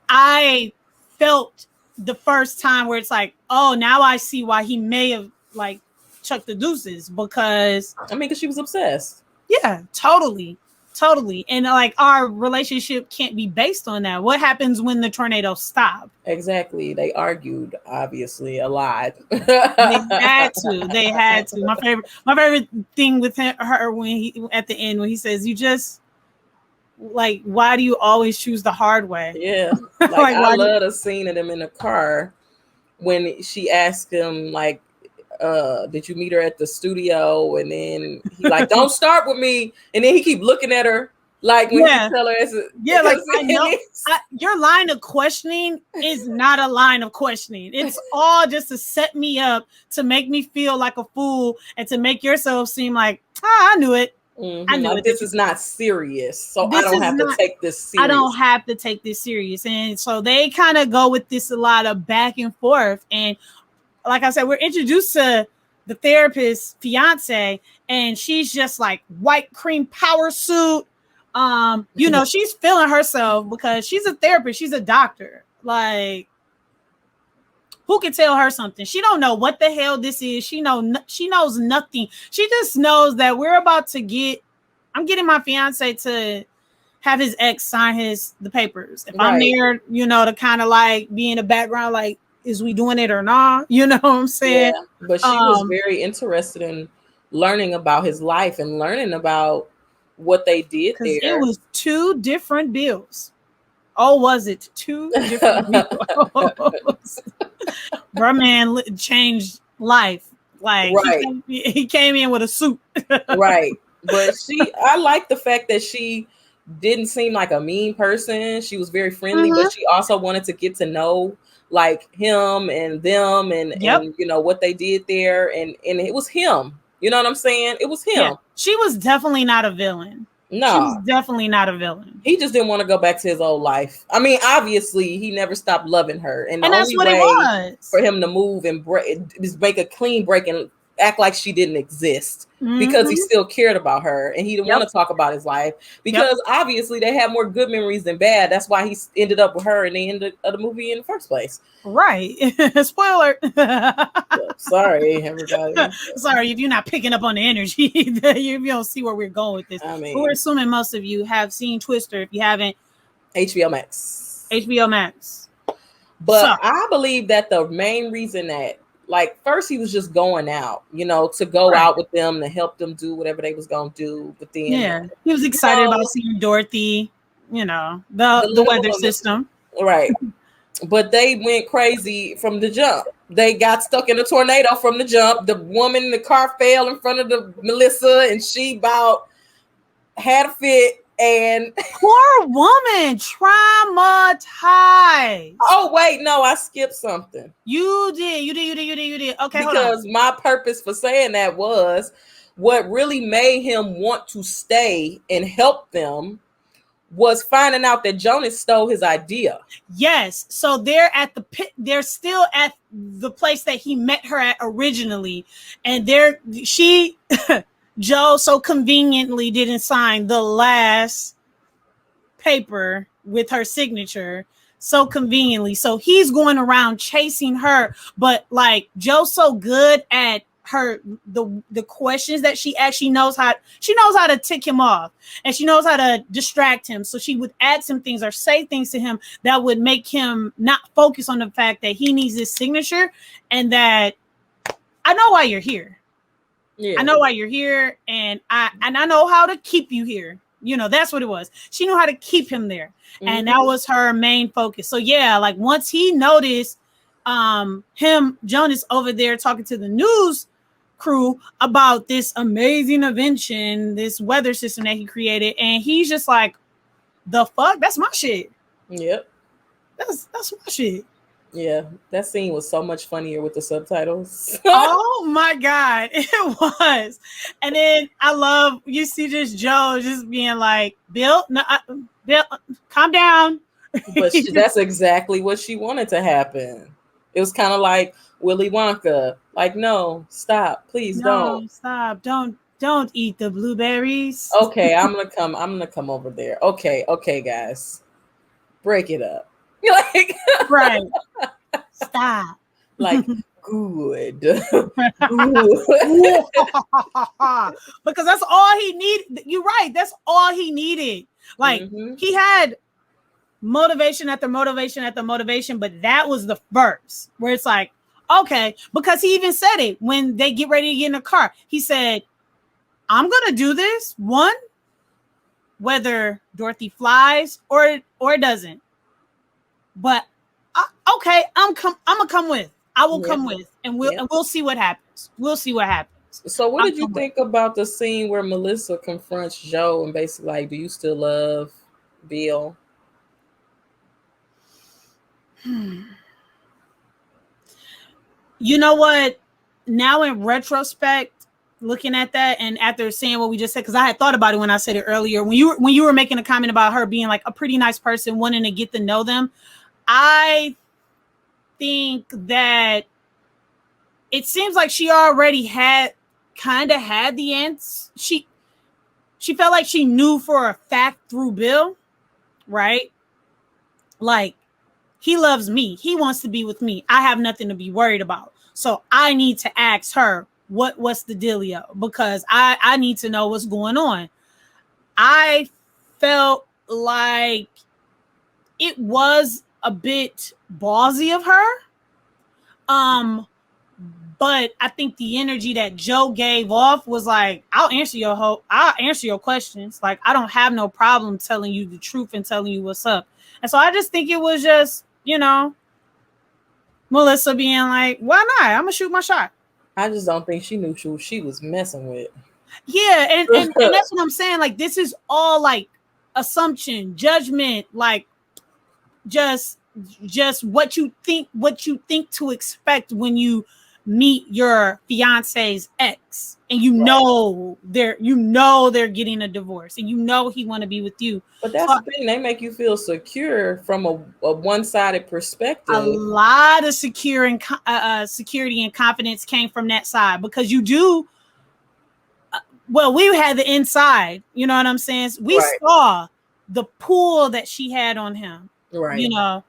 I felt the first time where it's like, oh, now I see why he may have like chucked the deuces, because because she was obsessed. Yeah, totally. And like, our relationship can't be based on that. What happens when the tornado stopped? Exactly. They argued, obviously, a lot. They had to. My favorite thing with her when he at the end, when he says, you just, like, why do you always choose the hard way? Yeah. Like I love the scene of them in the car when she asked him, like, did you meet her at the studio? And then he like, don't start with me. And then he keep looking at her like when you tell her like, I know your line of questioning is not a line of questioning. It's all just to set me up, to make me feel like a fool, and to make yourself seem like, I knew it. I knew Like, it. this is not serious, so I This don't is have to not. take this I don't serious. have to take this serious, and so they kind of go with this a lot of back and forth. And like I said, we're introduced to the therapist's fiance, and she's just like white cream power suit. You know, she's feeling herself because she's a therapist, she's a doctor. Like, who can tell her something? She don't know what the hell this is. She knows nothing. She just knows that we're about to get. I'm getting my fiance to have his ex sign the papers. If I'm there, you know, to kind of like be in the background, like, is we doing it or not? You know what I'm saying? Yeah, but she was very interested in learning about his life and learning about what they did because it there. was 2 different bills. Oh, was it 2 different bills? Bro, man changed life. Like, he came in with a suit. Right. But I like the fact that she didn't seem like a mean person. She was very friendly, but she also wanted to get to know like him and them and you know what they did there, and it was him. You know what I'm saying? It was him. Yeah. She was definitely not a villain. No, she was definitely not a villain. He just didn't want to go back to his old life. I mean, obviously, he never stopped loving her, and the that's only what way it was for him to move and is make a clean break and act like she didn't exist, because he still cared about her and he didn't want to talk about his life, because obviously they had more good memories than bad. That's why he ended up with her in the end of the movie in the first place. Right. Spoiler. Sorry, everybody. Sorry if you're not picking up on the energy. You don't see where we're going with this. I mean, but we're assuming most of you have seen Twister. If you haven't, HBOmax. But I believe that the main reason that, like, first he was just going out, you know, to go out with them, to help them do whatever they was going to do. But then he was excited about seeing Dorothy, you know, the weather system. Right. But they went crazy from the jump. They got stuck in a tornado from the jump. The woman in the car fell in front of the Melissa, and she about had a fit. And poor woman, traumatized. Oh wait, no, I skipped something. You did. Okay, because my purpose for saying that was what really made him want to stay and help them was finding out that Jonas stole his idea. Yes. So they're at the pit. They're still at the place that he met her at originally. And Joe so conveniently didn't sign the last paper with her signature so conveniently. So he's going around chasing her. But like, Joe's so good at her the questions that she actually knows how to tick him off, and she knows how to distract him. So she would add some things or say things to him that would make him not focus on the fact that he needs this signature, and that I know why you're here. I know why you're here, and I know how to keep you here. You know, that's what it was. She knew how to keep him there, and that was her main focus. So yeah, like once he noticed Jonas over there talking to the news crew about this amazing invention, this weather system that he created, and he's just like, the fuck, that's my shit. Yep, that's my shit. Yeah, that scene was so much funnier with the subtitles. Oh my god, it was. And then I love, you see this Joe just being like, Bill, calm down. But that's exactly what she wanted to happen. It was kind of like Willy Wonka. Like, no, stop, please, don't stop, don't eat the blueberries. Okay, I'm gonna come over there. Okay, guys, break it up. Like, right. Stop. Like, good. Because that's all he needed. You're right. That's all he needed. Like, he had motivation after motivation after motivation, but that was the first where it's like, okay, because he even said it when they get ready to get in the car. He said, I'm gonna do this one, whether Dorothy flies or doesn't. But okay, I'm gonna come with. I will come with, and we'll see what happens. We'll see what happens. So what did you think about the scene where Melissa confronts Joe and basically like, do you still love Bill? You know what? Now in retrospect, looking at that and after saying what we just said, because I had thought about it when I said it earlier, when you were making a comment about her being like a pretty nice person, wanting to get to know them, I think that it seems like she already had the ends. She felt like she knew for a fact through Bill, right? Like, he loves me. He wants to be with me. I have nothing to be worried about. So I need to ask her what's the dealio, because I need to know what's going on. I felt like it was a bit ballsy of her. But I think the energy that Joe gave off was like, I'll answer your questions. Like, I don't have no problem telling you the truth and telling you what's up. And so I just think it was just, Melissa being like, why not? I'm gonna shoot my shot. I just don't think she knew who she was messing with. Yeah, and that's what I'm saying. Like, this is all like assumption, judgment, like just what you think to expect when you meet your fiance's ex, and they're getting a divorce, and he want to be with you. But that's the thing, they make you feel secure from a one-sided perspective. A lot of security and confidence came from that side, because you do. Well, we had the inside, you know what I'm saying? We saw the pull that she had on him, right?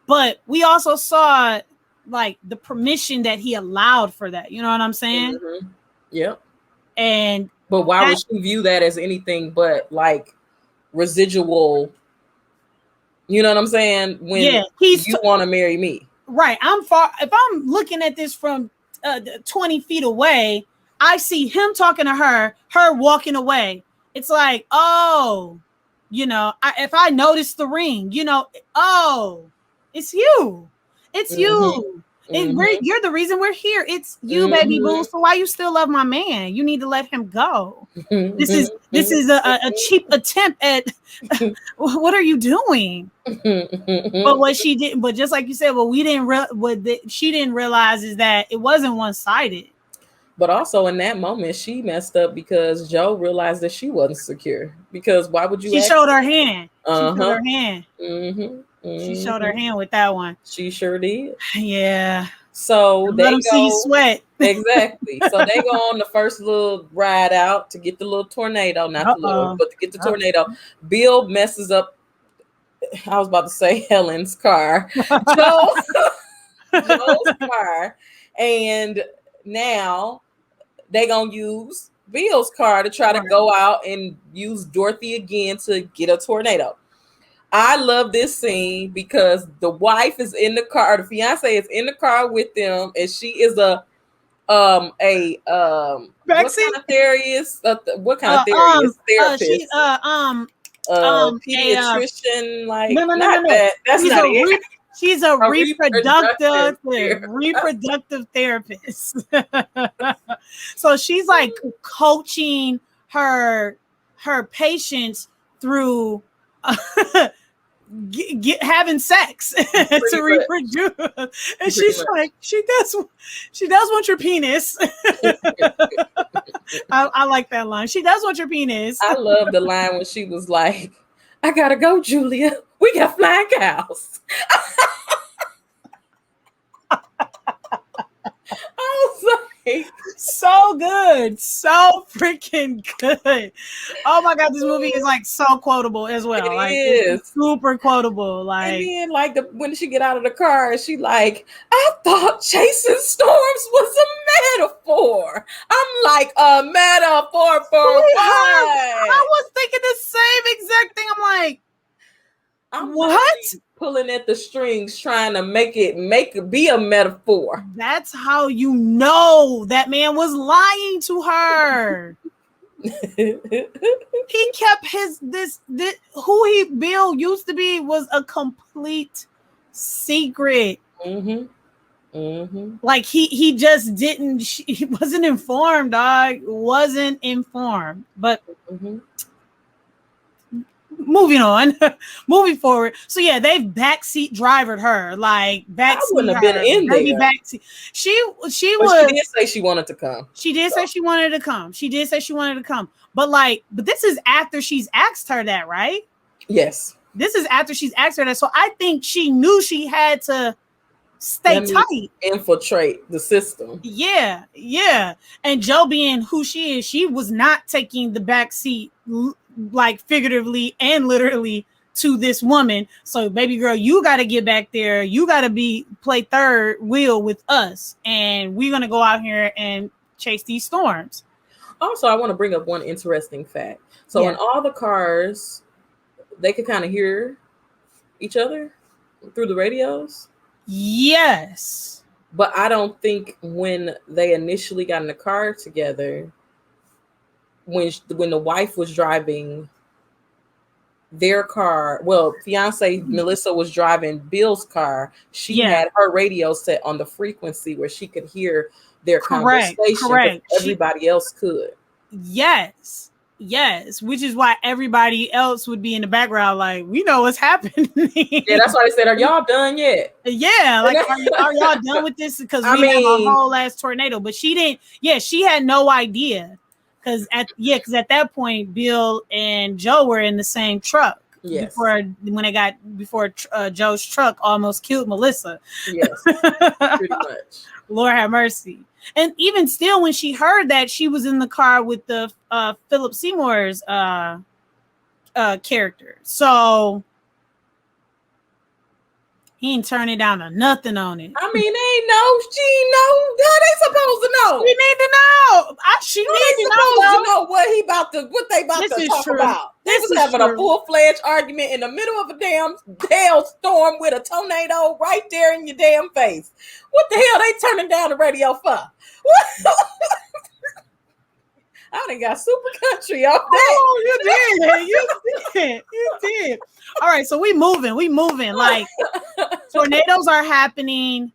But we also saw like the permission that he allowed for that. You know what I'm saying? Mm-hmm. Yep. But why would she view that as anything but like residual? You know what I'm saying? When you want to marry me, right? If I'm looking at this from 20 feet away, I see him talking to her walking away. It's like, oh, if I notice the ring, oh, it's you. It's you. You're the reason we're here. It's you, baby boo. So why you still love my man? You need to let him go. This is a cheap attempt at what are you doing? But what she did, but just like you said, she didn't realize is that it wasn't one-sided. But also in that moment, she messed up because Joe realized that she wasn't secure. Because why would you? She showed her hand. Uh-huh. She showed her hand. She showed her hand with that one. She sure did. Yeah. So let them see you sweat. Exactly. So they go on the first little ride out to get the little tornado, but to get the tornado. Bill messes up. I was about to say Helen's car. Joe's car, and now they gonna use Bill's car to try to go out and use Dorothy again to get a tornado. I love this scene because the wife is in the car, the fiance is in the car with them, and she is what kind of therapist? What kind of therapist? Therapist. Pediatrician. That. That's not it. She's a reproductive therapist. So she's like coaching her patients through having sex to reproduce. And she's like, she does want your penis. I like that line. She does want your penis. I love the line when she was like, I gotta go, Julia. We got flying cows. I was like, so good. So freaking good. Oh my God, this movie is like so quotable as well. It's super quotable. Like, and then when she get out of the car, she like, I thought chasing storms was a metaphor. I'm like, a metaphor for what? I was thinking the same exact thing. I'm like, what? Pulling at the strings, trying to make it be a metaphor. That's how you know that man was lying to her. He kept Bill used to be was a complete secret. Like he just didn't. He wasn't informed, dog. Wasn't informed, but. moving on, moving forward. So yeah, they've backseat drivered her, like backseat. I wouldn't have been in there. Backseat. She but was. She did say she wanted to come. She did say she wanted to come. She did say she wanted to come. But this is after she's asked her that, right? Yes. This is after she's asked her that. So I think she knew she had to stay tight, infiltrate the system. Yeah. And Joe, being who she is, she was not taking the back seat, like figuratively and literally, to this woman. So baby girl, you got to get back there. You got to play third wheel with us, and we're gonna go out here and chase these storms. Also, I want to bring up one interesting fact. So in all the cars, they could kind of hear each other through the radios. Yes. But I don't think when they initially got in the car together, when the wife was driving their car, fiance Melissa was driving Bill's car, she had her radio set on the frequency where she could hear their conversation. Correct. Everybody else could. Yes, which is why everybody else would be in the background, like, we know what's happening. Yeah, that's why they said, "Are y'all done yet?" Yeah, like, are y'all done with this? Because we have a whole ass tornado. But she didn't. Yeah, she had no idea. Because at that point, Bill and Joe were in the same truck. Yes. Before Joe's truck almost killed Melissa. Yes, pretty much. Lord have mercy. And even still, when she heard that, she was in the car with the Philip Seymour's character. So he ain't turning down to nothing on it. I mean, they ain't know. She know. They supposed to know. She need to know. She need to know what they about to talk about. They was having a full-fledged argument in the middle of a damn hailstorm with a tornado right there in your damn face. What the hell they turning down the radio for? I done got super country off that. Oh, you did. All right, so we moving. Like, tornadoes are happening.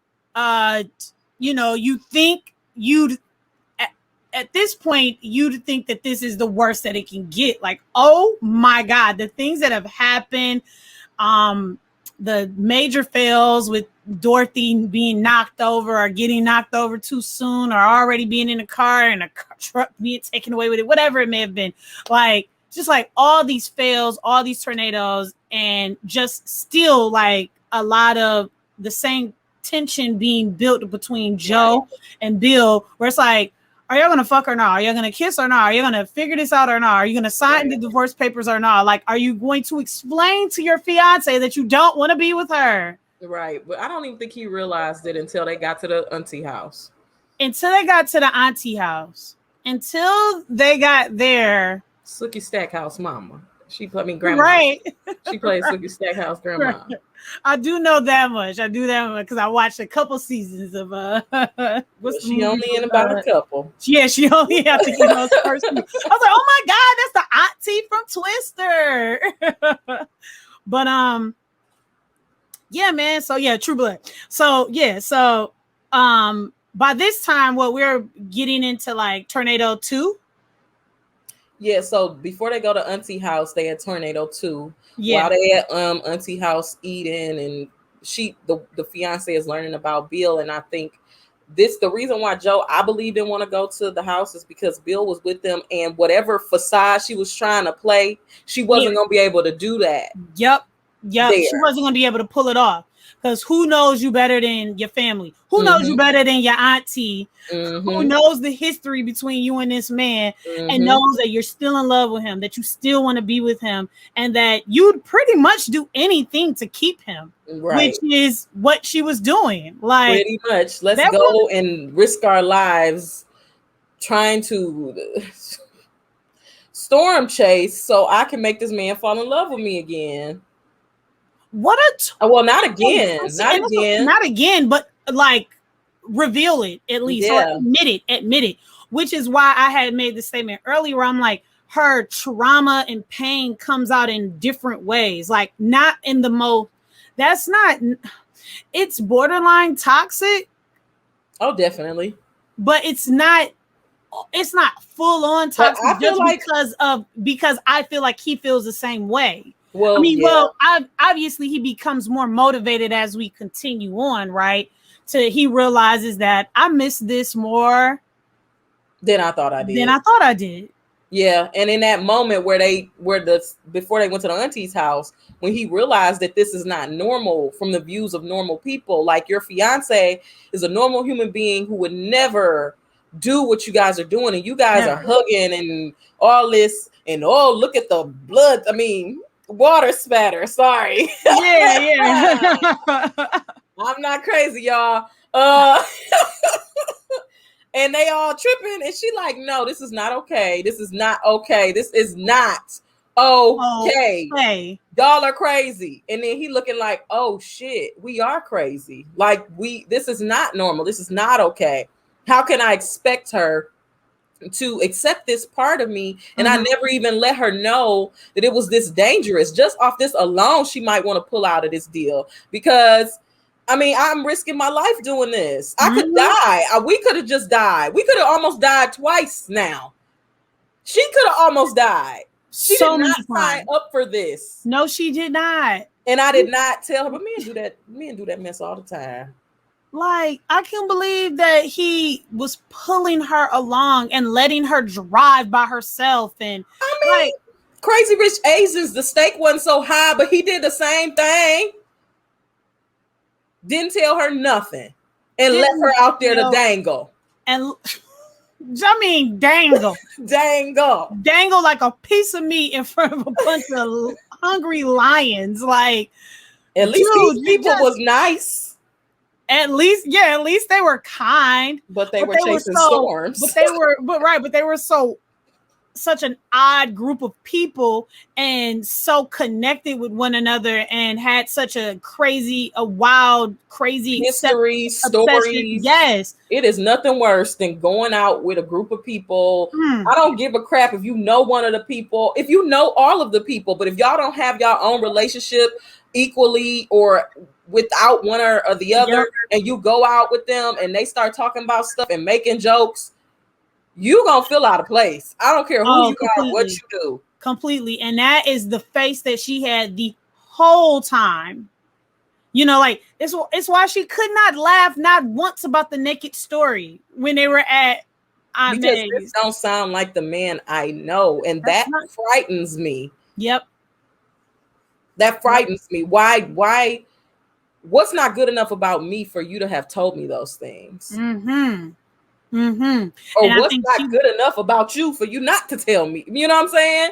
You think at this point, you'd think that this is the worst that it can get. Like, oh my God, the things that have happened, the major fails with Dorothy being knocked over or getting knocked over too soon, or already being in a car and a truck being taken away with it, whatever it may have been. Like, just like all these fails, all these tornadoes, and just still like a lot of the same tension being built between Joe and Bill, where it's like, are y'all gonna fuck or not? Are y'all gonna kiss or not? Are you gonna figure this out or not? Are you gonna sign the divorce papers or not? Like, are you going to explain to your fiance that you don't want to be with her? Right, but I don't even think he realized it until they got to the auntie house. Until they got there. Sookie Stackhouse mama. Grandma. Right. She played Sookie Stackhouse grandma. Right. I do know that much. Because I watched a couple seasons of she only in about a couple. Yeah, she only had to get those first two. I was like, oh my God, that's the auntie from Twister. But yeah, man. So yeah, True Blood. So yeah, by this time, we're getting into like Tornado 2. Yeah, so before they go to Auntie House, they had Tornado 2. Yeah. While they at Auntie House eating, and the fiance is learning about Bill, and I think the reason why Joe, I believe, didn't want to go to the house is because Bill was with them, and whatever facade she was trying to play, she wasn't going to be able to do that. Yep. She wasn't going to be able to pull it off. Because who knows you better than your family? Who knows you better than your auntie? Who knows the history between you and this man, and knows that you're still in love with him, that you still want to be with him, and that you'd pretty much do anything to keep him, which is what she was doing. Like, pretty much. Let's go and risk our lives trying to storm chase so I can make this man fall in love with me again. What not again, but like reveal it at least, or admit it, which is why I had made the statement earlier. I'm like, her trauma and pain comes out in different ways, like not in the most. It's borderline toxic. Oh, definitely, but it's not full on toxic just because I feel like he feels the same way. Well, I mean, yeah. well, obviously he becomes more motivated as we continue on, right? He realizes that I missed this more than I thought I did. Yeah, and in that moment before they went to the auntie's house, when he realized that this is not normal from the views of normal people, like your fiance is a normal human being who would never do what you guys are doing, and you guys are hugging and all this, and oh, look at the blood. I mean, water spatter. Sorry. Yeah. I'm not crazy, y'all. And they all tripping, and she like, no, this is not okay. This is not okay. This is not okay. Y'all are crazy. And then he looking like, oh shit, we are crazy. Like this is not normal. This is not okay. How can I expect her to accept this part of me? And I never even let her know that it was this dangerous. Just off this alone, she might want to pull out of this deal, because I mean, I'm risking my life doing this. I could die. We could have just died. We could have almost died twice now. She could have almost died. She did not sign up for this. No, she did not. And I did not tell her, but men do that. Men do that mess all the time. Like, I can't believe that he was pulling her along and letting her drive by herself. And I mean, like, Crazy Rich Asians, the stake wasn't so high, but he did the same thing. Didn't tell her nothing and left her out there to dangle. And I mean, dangle like a piece of meat in front of a bunch of hungry lions. Like, at least these people was nice. At least they were kind. But they were chasing storms. But they were such an odd group of people and so connected with one another and had such a wild, crazy history, stories. Yes. It is nothing worse than going out with a group of people. I don't give a crap if you know one of the people, if you know all of the people, but if y'all don't have your own relationship equally or without one or the other, and you go out with them and they start talking about stuff and making jokes, you gonna feel out of place. I don't care who you are, what you do. Completely. And that is the face that she had the whole time. You know, like it's why she could not laugh not once about the naked story when they were at Aunt because Meg's. This don't sound like the man I know, and that frightens me. Yep. That frightens me. Why? What's not good enough about me for you to have told me those things? Or and what's not good enough about you for you not to tell me? You know what I'm saying?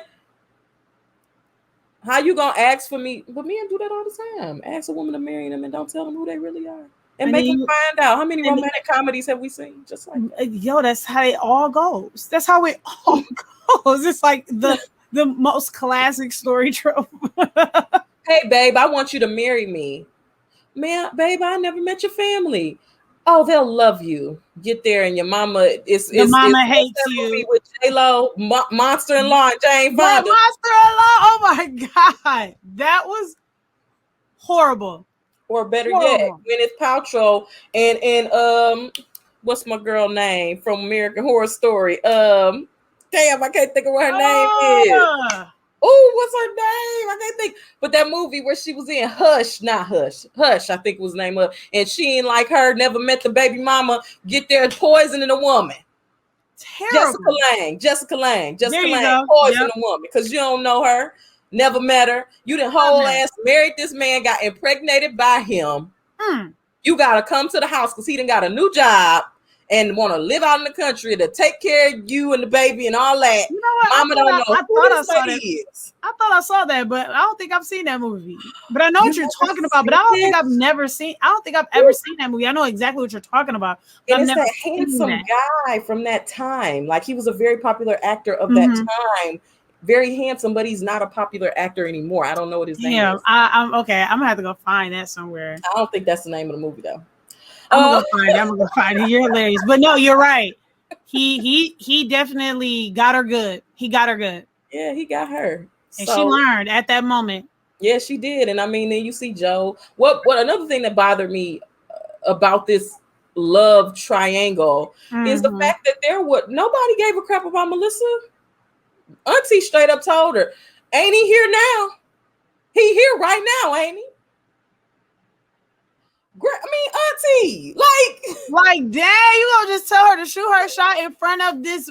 How you gonna ask for me? But men do that all the time. Ask a woman to marry them and don't tell them who they really are, and make them find out. How many romantic comedies have we seen? Just like that. Yo, that's how it all goes. That's how it all goes. It's like the most classic story trope. Hey, babe, I want you to marry me. Man, babe, I never met your family. Oh, they'll love you. Get there, and your mama hates you. With J-Lo, Monster-in-Law, and Jane Fonda. Monster-in-Law. Oh my god, that was horrible. Or better yet, Gwyneth Paltrow and what's my girl name from American Horror Story? Damn, I can't think of what her name is. Oh, what's her name? I can't think. But that movie where she was in Hush, I think was the name of, and she ain't like her, never met the baby mama, get there poisoning a woman. Terrible. Jessica Lange, poisoning a woman because you don't know her, never met her. You done whole ass married this man, got impregnated by him. You gotta come to the house because he done got a new job and want to live out in the country to take care of you and the baby and all that. You know what? Mama don't know who this lady is. I thought I saw that, but I don't think I've seen that movie. But I know what you're talking about. But I don't think I've ever seen that movie. I know exactly what you're talking about. And it's that handsome guy from that time. Like, he was a very popular actor of that time. Very handsome, but he's not a popular actor anymore. I don't know what his name is. I'm okay. I'm gonna have to go find that somewhere. I don't think that's the name of the movie though. I'm gonna go find it. You're hilarious. But no, you're right. He definitely got her good. He got her good. Yeah, he got her. And she learned at that moment. Yeah, she did. And I mean, then you see Joe. What another thing that bothered me about this love triangle is the fact that nobody gave a crap about Melissa. Auntie straight up told her, ain't he here now? here right now, ain't he? Auntie, like, dang, you gonna just tell her to shoot her shot in front of this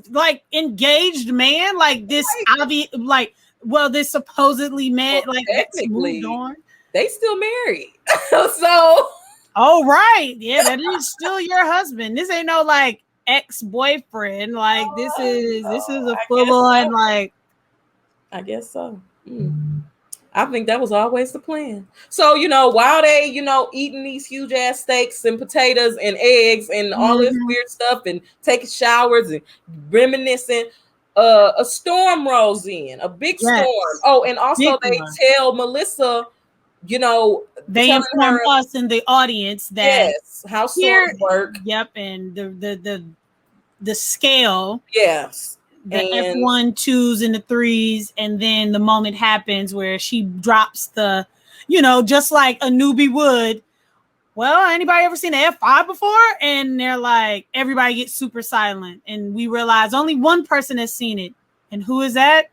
like engaged man, like this obvious, like, well, this supposedly man, like that's moved on. They still married, so. Oh right, yeah, that is still your husband. This ain't no like ex-boyfriend. Like this is a full on like. I guess so. I think that was always the plan. So, while they, eating these huge ass steaks and potatoes and eggs and all this weird stuff and taking showers and reminiscing, a storm rolls in, a big storm. Oh, and also they tell Melissa, they inform us in the audience that how storms work. Yep, and the scale. Yes. The F1, 2s, and the 3s, and then the moment happens where she drops the, just like a newbie would. Well, anybody ever seen an F5 before? And they're like, everybody gets super silent, and we realize only one person has seen it, and who is that?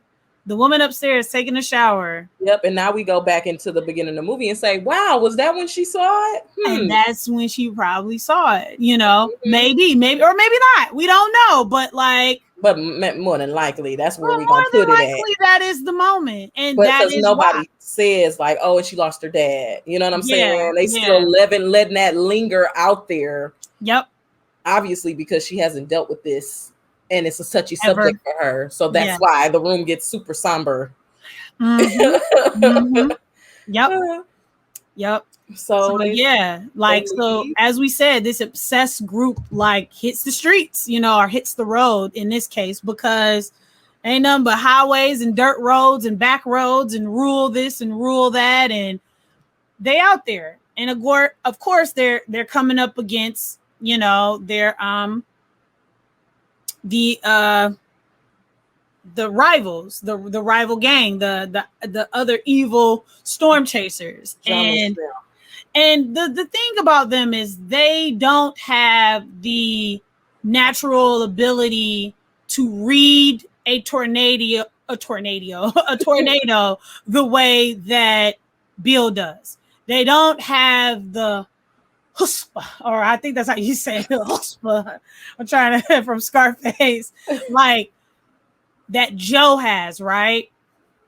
The woman upstairs taking a shower. Yep, and now we go back into the beginning of the movie and say, wow, was that when she saw it? And that's when she probably saw it, maybe, or maybe not. We don't know, but more than likely, that's where we're going to put it at. That is the moment. And that is nobody says like, oh, and she lost her dad. You know what I'm saying? They still letting that linger out there. Yep. Obviously, because she hasn't dealt with this. And it's a touchy subject for her. So that's why the room gets super somber. Yep. So as we said, this obsessed group hits the streets, or hits the road in this case, because ain't nothing but highways and dirt roads and back roads and rule this and rule that, and they out there. And of course they're coming up against, their the rivals, the rival gang, the other evil storm chasers. And the thing about them is they don't have the natural ability to read a tornado the way that Bill does. They don't have the chutzpah, or I think that's how you say it, chutzpah. I'm trying to from Scarface, like that Joe has, right?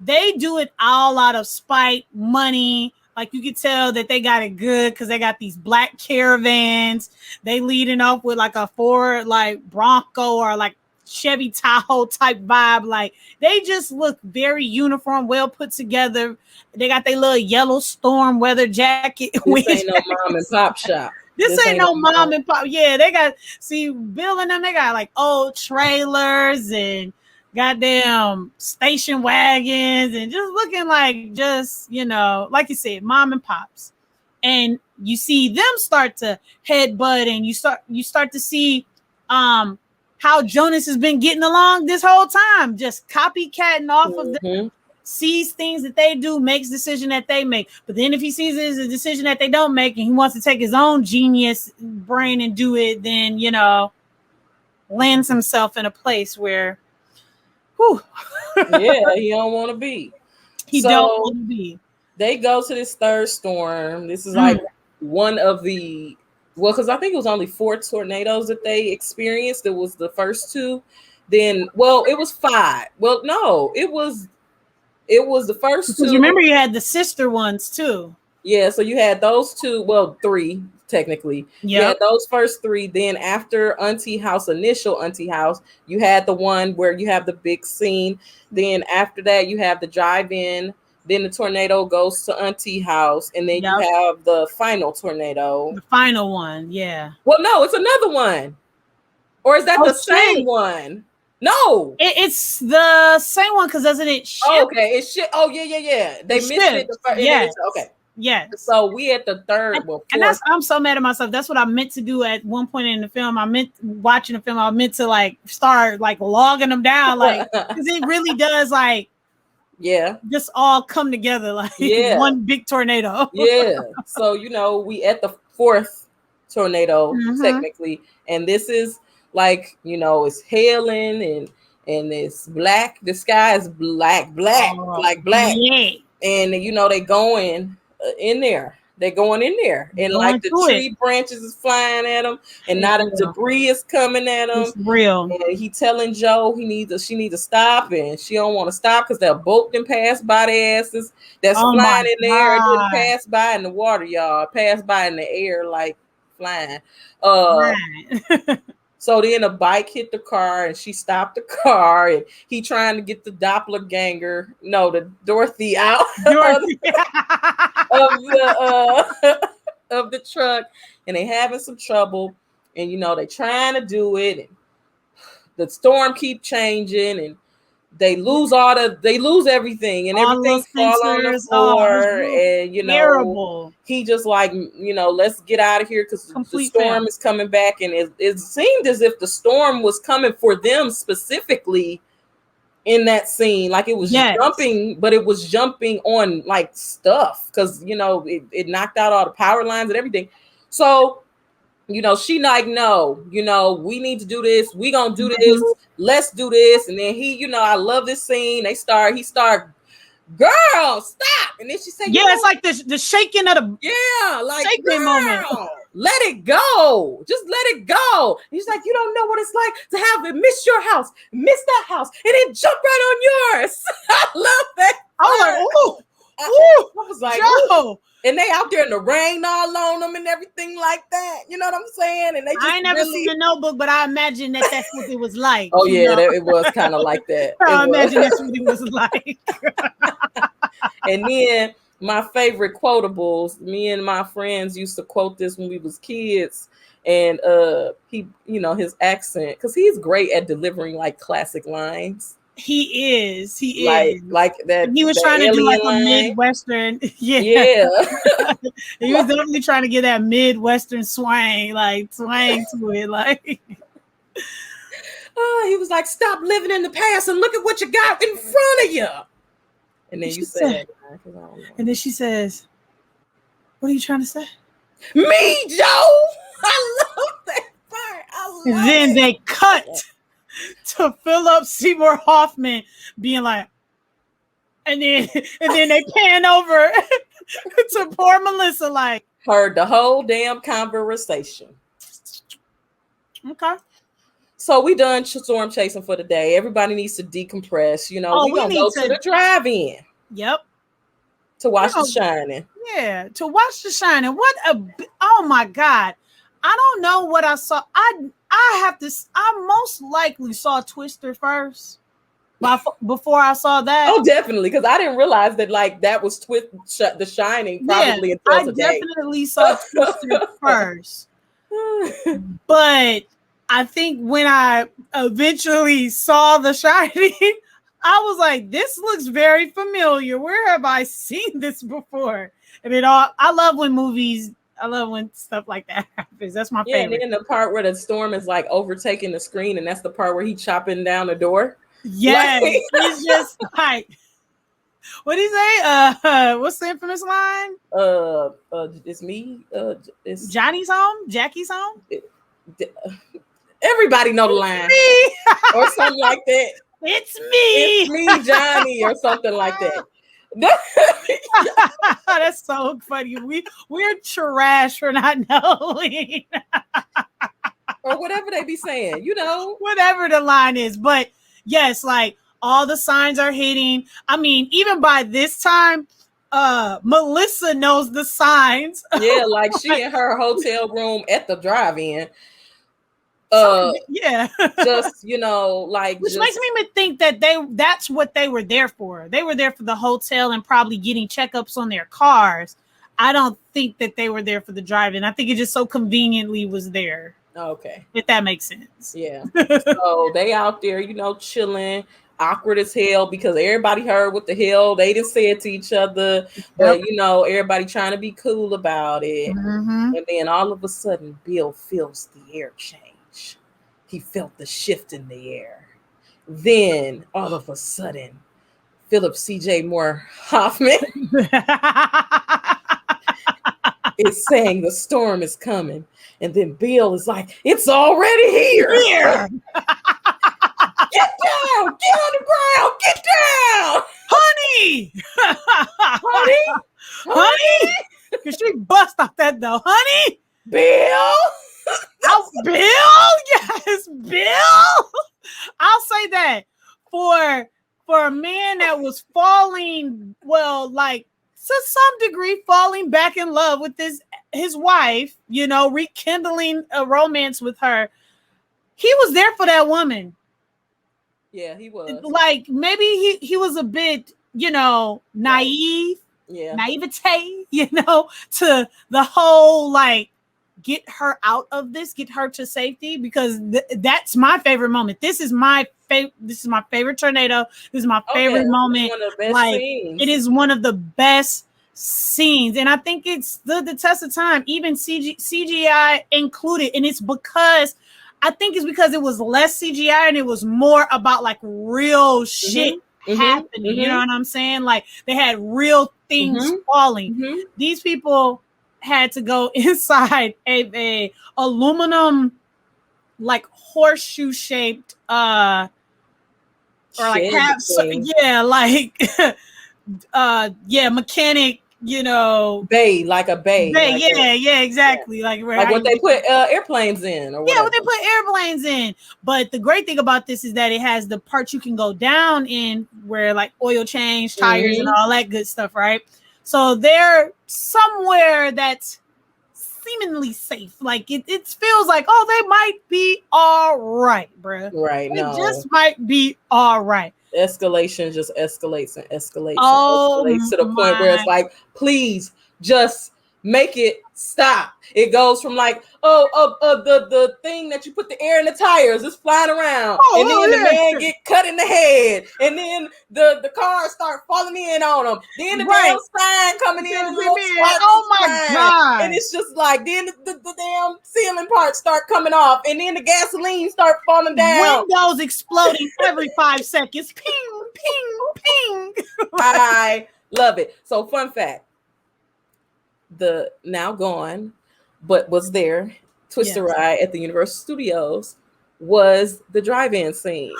They do it all out of spite, money. Like you could tell that they got it good because they got these black caravans. They leading off with like a Ford like Bronco or like Chevy Tahoe type vibe. Like they just look very uniform, well put together. They got their little yellow storm weather jacket. This ain't no mom and pop shop. This ain't no mom and pop. Yeah, they got, Bill and them, they got like old trailers and goddamn station wagons and just looking like like you said, mom and pops. And you see them start to headbutt, and you start to see how Jonas has been getting along this whole time, just copycatting off of them, sees things that they do, makes decision that they make. But then if he sees it as a decision that they don't make and he wants to take his own genius brain and do it, then, lands himself in a place where he don't want to be. He don't want to be. They go to this third storm. This is like one of the, because I think it was only 4 tornadoes that they experienced. It was the first 2. Then, it was 5. Well, no, it was the first 2. Remember, you had the sister ones too. Yeah, so you had those 2, 3 technically. You had those first 3. Then after initial Auntie House, you had the one where you have the big scene. Then after that, you have the drive-in. Then the tornado goes to Auntie House, and then you have the final tornado. The final one, yeah. Well, no, it's another one. Or is that the same one? No, it's the same one because doesn't it shift? Okay, it's shit. Oh yeah. They missed it. Okay. Yeah. So we at the third. And I'm so mad at myself. That's what I meant to do at one point in the film. I meant to start logging them down, because it really does just all come together one big tornado. So we at the 4th tornado technically, and this is it's hailing and it's black. The sky is black. and you know they going in there. They're going in there, and like the tree branches is flying at them, and now the debris is coming at them. It's real. And he telling Joe she needs to stop, and she don't want to stop because that boat didn't pass by their asses. That's flying in there. It didn't pass by in the water, y'all. Pass by in the air like flying. So then a bike hit the car, and she stopped the car, and he trying to get the the Dorothy out of the truck, and they having some trouble, and you know they trying to do it, and the storm keep changing, and they lose everything, and everything fall on the floor, and you know terrible. He just like, you know, let's get out of here because the storm is coming back, and it seemed as if the storm was coming for them specifically in that scene, like it was jumping, but it was jumping on like stuff because you know it knocked out all the power lines and everything. So you know, she like, no, you know, we need to do this. We gonna do this. Let's do this. And then he, you know, I love this scene. He start, girl, stop. And then she said, yeah, it's like the shaking of the like shaking moment. Let it go. Just let it go. He's like, you don't know what it's like to have it miss your house, miss that house, and then jump right on yours. I love that. I was like, ooh. I was like, Joe. And they out there in the rain all on them and everything like that. You know what I'm saying? And they just I ain't never seen the Notebook, but I imagine that's what it was like. Oh yeah, it was kind of like that. I imagine that's what it was like. And then my favorite quotables, me and my friends used to quote this when we was kids. And he, you know, his accent, because he's great at delivering like classic lines. He is like that. He was trying to do like a Midwestern. Yeah. He was definitely trying to get that Midwestern swang to it. Like, he was like, "Stop living in the past and look at what you got in front of you." And then and then she says, "What are you trying to say?" Me, Joe. I love that part. And then they cut to Philip Seymour Hoffman being like, and then they pan over to poor Melissa, like, heard the whole damn conversation. Okay. So we done storm chasing for the day. Everybody needs to decompress. You know, we gonna go to the drive-in. Yep. To watch The Shining. Yeah, to watch The Shining. Oh my God. I don't know what I saw. I most likely saw Twister first before I saw that. Oh, definitely, because I didn't realize that like that was The Shining probably until today. I definitely saw Twister first. But I think when I eventually saw The Shining, I was like, this looks very familiar. Where have I seen this before? And I love when stuff like that happens. That's my favorite. And then the part where the storm is like overtaking the screen, and that's the part where he chopping down the door. Yes, he's just like, what did he say? What's the infamous line? It's me. It's Johnny's home. Jackie's home. Everybody know the line, or something like that. It's me, Johnny, or something like that. That's so funny. We're trash for not knowing. Or whatever they be saying, you know, whatever the line is. But yes, like all the signs are hitting. I mean, even by this time, Melissa knows the signs. Yeah, like she in her hotel room at the drive-in. Just, you know, like, which makes me think that that's what they were there for. They were there for the hotel and probably getting checkups on their cars. I don't think that they were there for the drive-in. I think it just so conveniently was there. Okay, if that makes sense. Yeah. So they out there, you know, chilling, awkward as hell because everybody heard what the hell they didn't say it to each other, but you know, everybody trying to be cool about it. Mm-hmm. And then all of a sudden, Bill feels the air change. He felt the shift in the air. Then all of a sudden, Philip C.J. Moore Hoffman is saying the storm is coming. And then Bill is like, it's already here. Get down. Get on the ground. Get down. Honey, honey, honey, honey, because she bust off that though, honey. Bill. Bill, yes, Bill. I'll say that for a man that was falling, well, like to some degree, falling back in love with his wife, you know, rekindling a romance with her. He was there for that woman. Yeah, he was. Like maybe he was a bit, you know, naive, naivete, you know, to the whole like get her out of this, get her to safety, because that's my favorite moment. This is my favorite tornado. This is my favorite moment. One of the best like scenes. It is one of the best scenes, and I think it's stood the test of time, even CGI included. And it's because I think it's because it was less CGI and it was more about like real shit happening. You know what I'm saying? Like they had real things falling. These people had to go inside a aluminum like horseshoe shaped or like half mechanic, you know, bay, like a bay. Like exactly. Like what they put airplanes in, or whatever. What they put airplanes in. But the great thing about this is that it has the parts you can go down in, where like oil change, tires, and all that good stuff, right? So they're somewhere that's seemingly safe. Like it feels like, oh, they might be all right, bro. Right. They just might be all right. Escalation just escalates and escalates and escalates to the point where it's like, please just make it stop. It goes from like, the thing that you put the air in the tires is flying around, and then the man get cut in the head, and then the cars start falling in on him. Then the damn sign coming in, oh my god! And it's just like, then the damn ceiling parts start coming off, and then the gasoline start falling down. Windows exploding every 5 seconds. Ping, ping, ping. I love it. So, fun fact. The now gone, but was there, Twister Ride at the Universal Studios was the drive-in scene.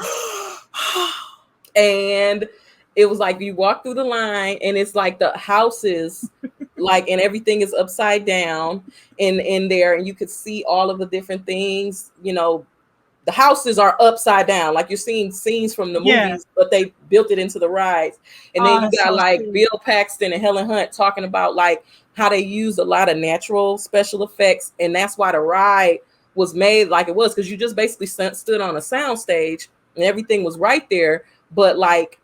And it was like you walk through the line and it's like the houses like, and everything is upside down in there, and you could see all of the different things, you know. The houses are upside down, like you're seeing scenes from the movies, but they built it into the rides. And then you got like Bill Paxton and Helen Hunt talking about like how they used a lot of natural special effects, and that's why the ride was made like it was, because you just basically stood on a sound stage and everything was right there, but like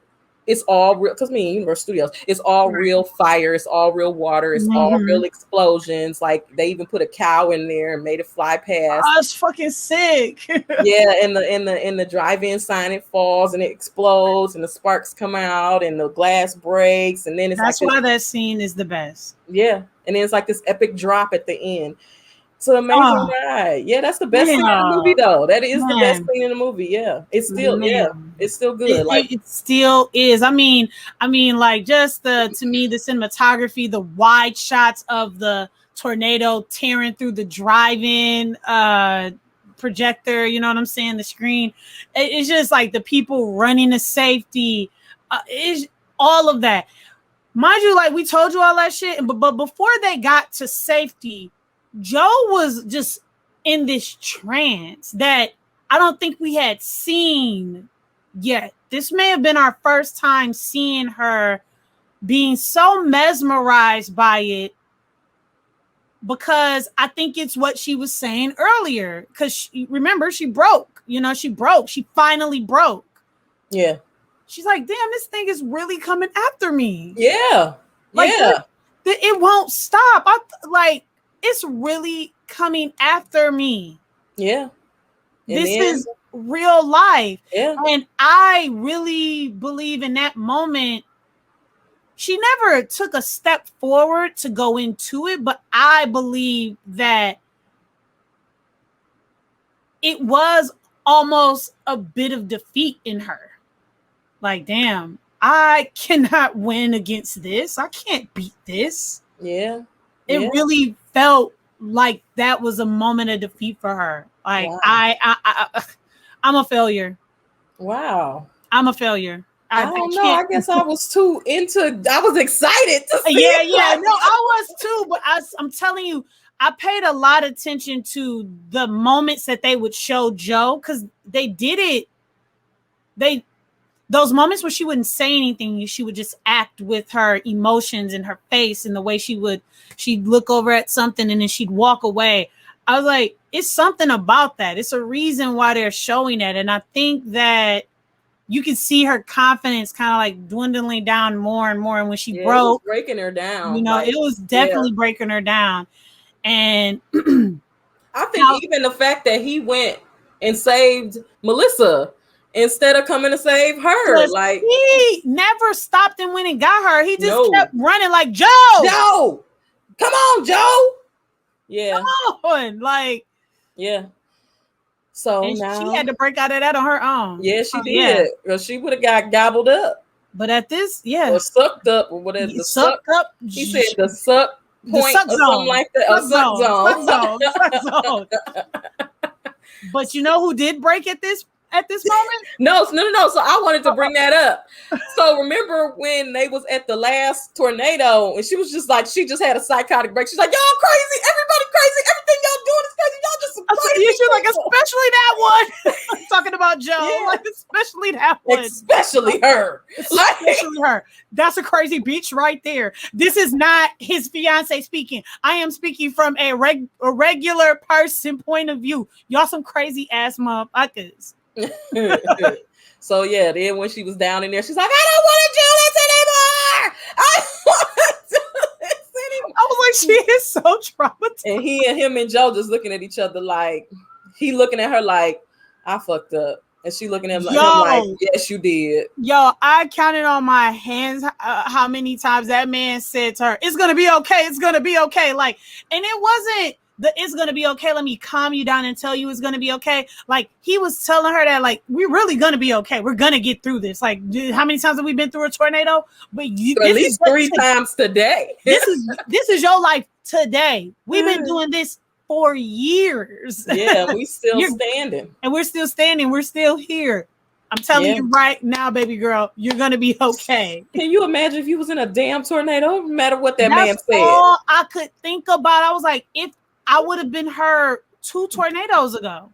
it's all real, because Universal Studios, it's all real fire, it's all real water, it's all real explosions. Like they even put a cow in there and made it fly past. Oh, it's fucking sick. In the drive-in sign, it falls and it explodes and the sparks come out and the glass breaks, and then that's why that scene is the best. Yeah, and then it's like this epic drop at the end. It's an amazing ride. Yeah, that's the best scene in the movie, though. That is the best scene in the movie. Yeah, it's still it's still good. It still is. I mean, like just to me, the cinematography, the wide shots of the tornado tearing through the drive-in projector. You know what I'm saying? The screen. It's just like the people running to safety. It's all of that. Mind you, like we told you all that shit, but before they got to safety, Joe was just in this trance that I don't think we had seen yet. This may have been our first time seeing her being so mesmerized by it, because I think it's what she was saying earlier. Because remember, she broke. You know, she broke. She finally broke. Yeah. She's like, damn, this thing is really coming after me. Yeah. Like, it won't stop. It's really coming after me. Yeah. This is real life. Yeah. And I really believe in that moment, she never took a step forward to go into it, but I believe that it was almost a bit of defeat in her. Like, damn, I cannot win against this. I can't beat this. Yeah. It really felt like that was a moment of defeat for her. Like, wow. I'm a failure. Wow. I'm a failure. I don't know. I guess I was too into. I was excited to see. Yeah. No, I was too. But I'm telling you, I paid a lot of attention to the moments that they would show Joe because they did it. Those moments where she wouldn't say anything, she would just act with her emotions and her face and the way she'd look over at something and then she'd walk away. I was like, it's something about that. It's a reason why they're showing that. And I think that you can see her confidence kind of like dwindling down more and more. And when she broke, it was breaking her down. It was definitely breaking her down. And I think even the fact that he went and saved Melissa instead of coming to save her, like he never stopped and went and got her. He just kept running like Joe, come on, Joe. Yeah, come on, like yeah. So now she had to break out of that on her own. Yeah, she did. Or she would have got gobbled up. But at this, or sucked up, or whatever. The suck up. He said the suck point or something like that. Suck zone. But you know who did break at this moment? No. So I wanted to bring that up. So remember when they was at the last tornado and she was just like, she just had a psychotic break. She's like, y'all crazy, everybody crazy, everything y'all doing is crazy. Y'all just some crazy. She's like, especially that one. Talking about Joe, like especially that one. Especially her. Especially her. That's a crazy bitch right there. This is not his fiance speaking. I am speaking from a regular person point of view. Y'all some crazy ass motherfuckers. So yeah, then when she was down in there, she's like, I don't want to do this anymore. I was like, she is so traumatized. And him and Joe just looking at each other like, he looking at her like, I fucked up. And she looking at him like, yes, you did. Yo, I counted on my hands how many times that man said to her, it's going to be okay. It's going to be okay. Like, and it wasn't it's going to be okay. Let me calm you down and tell you it's going to be okay. Like, he was telling her that, like, we're really going to be okay. We're going to get through this. Like, how many times have we been through a tornado? But at least 3 times today. This is your life today. We've been doing this for years. Yeah, we still standing. And we're still standing. We're still here. I'm telling you right now, baby girl, you're going to be okay. Can you imagine if you was in a damn tornado? No matter what that man said. All I could think about. I was like, if I would have been her 2 tornadoes ago.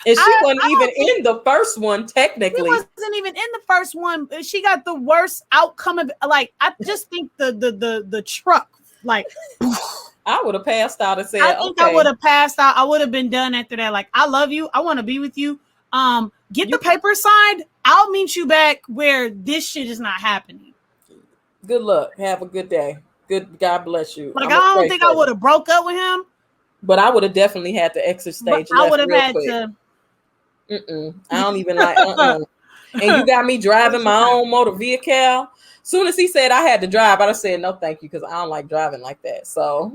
And she wasn't even in the first one, technically. She wasn't even in the first one. She got the worst outcome of, like, I just think the truck, like, I would have passed out and said, I think I would have passed out. I would have been done after that. Like, I love you. I want to be with you. Get the paper signed. I'll meet you back where this shit is not happening. Good luck. Have a good day. God bless you. Like, I don't think I would have broke up with him. But I would have definitely had to exit stage. I would have had to. I don't even like. And you got me driving my own motor vehicle. Soon as he said I had to drive, I said no, thank you, because I don't like driving like that. So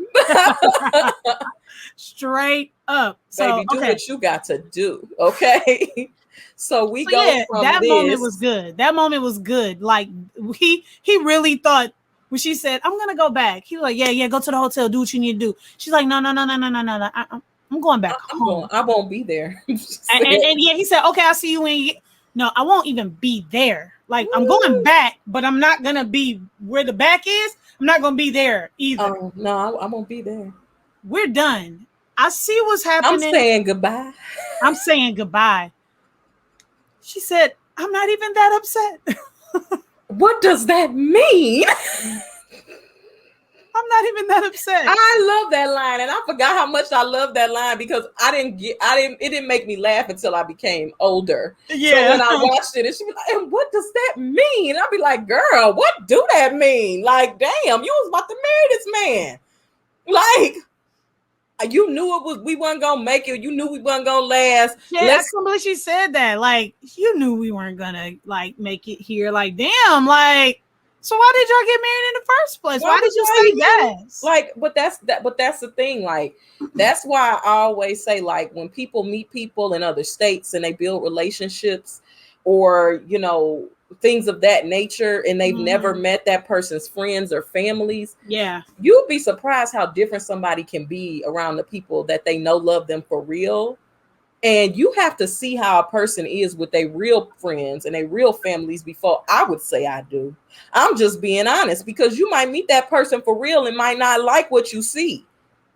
straight up, baby, do what you got to do. Okay. So we go from that this. moment was good. That moment was good. Like he really thought. When she said, I'm going to go back. He was like, yeah, go to the hotel. Do what you need to do. She's like, no. I'm going back home. I won't be there. and yeah, he said, okay, I'll see you when you get. No, I won't even be there. Like, I'm going back, but I'm not going to be where the back is. I'm not going to be there either. Oh, no, I won't be there. We're done. I see what's happening. I'm saying goodbye. I'm saying goodbye. She said, I'm not even that upset. What does that mean? I'm not even that upset. I love that line, and I forgot how much I love that line because it didn't make me laugh until I became older. Yeah. So when I watched it, and she was like, and what does that mean? I'd be like, girl, what do that mean? Like, damn, you was about to marry this man. Like, you knew we weren't gonna make it. You knew we weren't gonna last. Yeah, somebody she said that. Like, you knew we weren't gonna like make it here. Like, damn, like, so why did y'all get married in the first place? Why did you say yes? Like, but that's the thing. Like, that's why I always say, like, when people meet people in other states and they build relationships, or things of that nature, and they've never met that person's friends or families. Yeah. You'll be surprised how different somebody can be around the people that they know love them for real. And you have to see how a person is with their real friends and their real families before I would say I do. I'm just being honest, because you might meet that person for real and might not like what you see.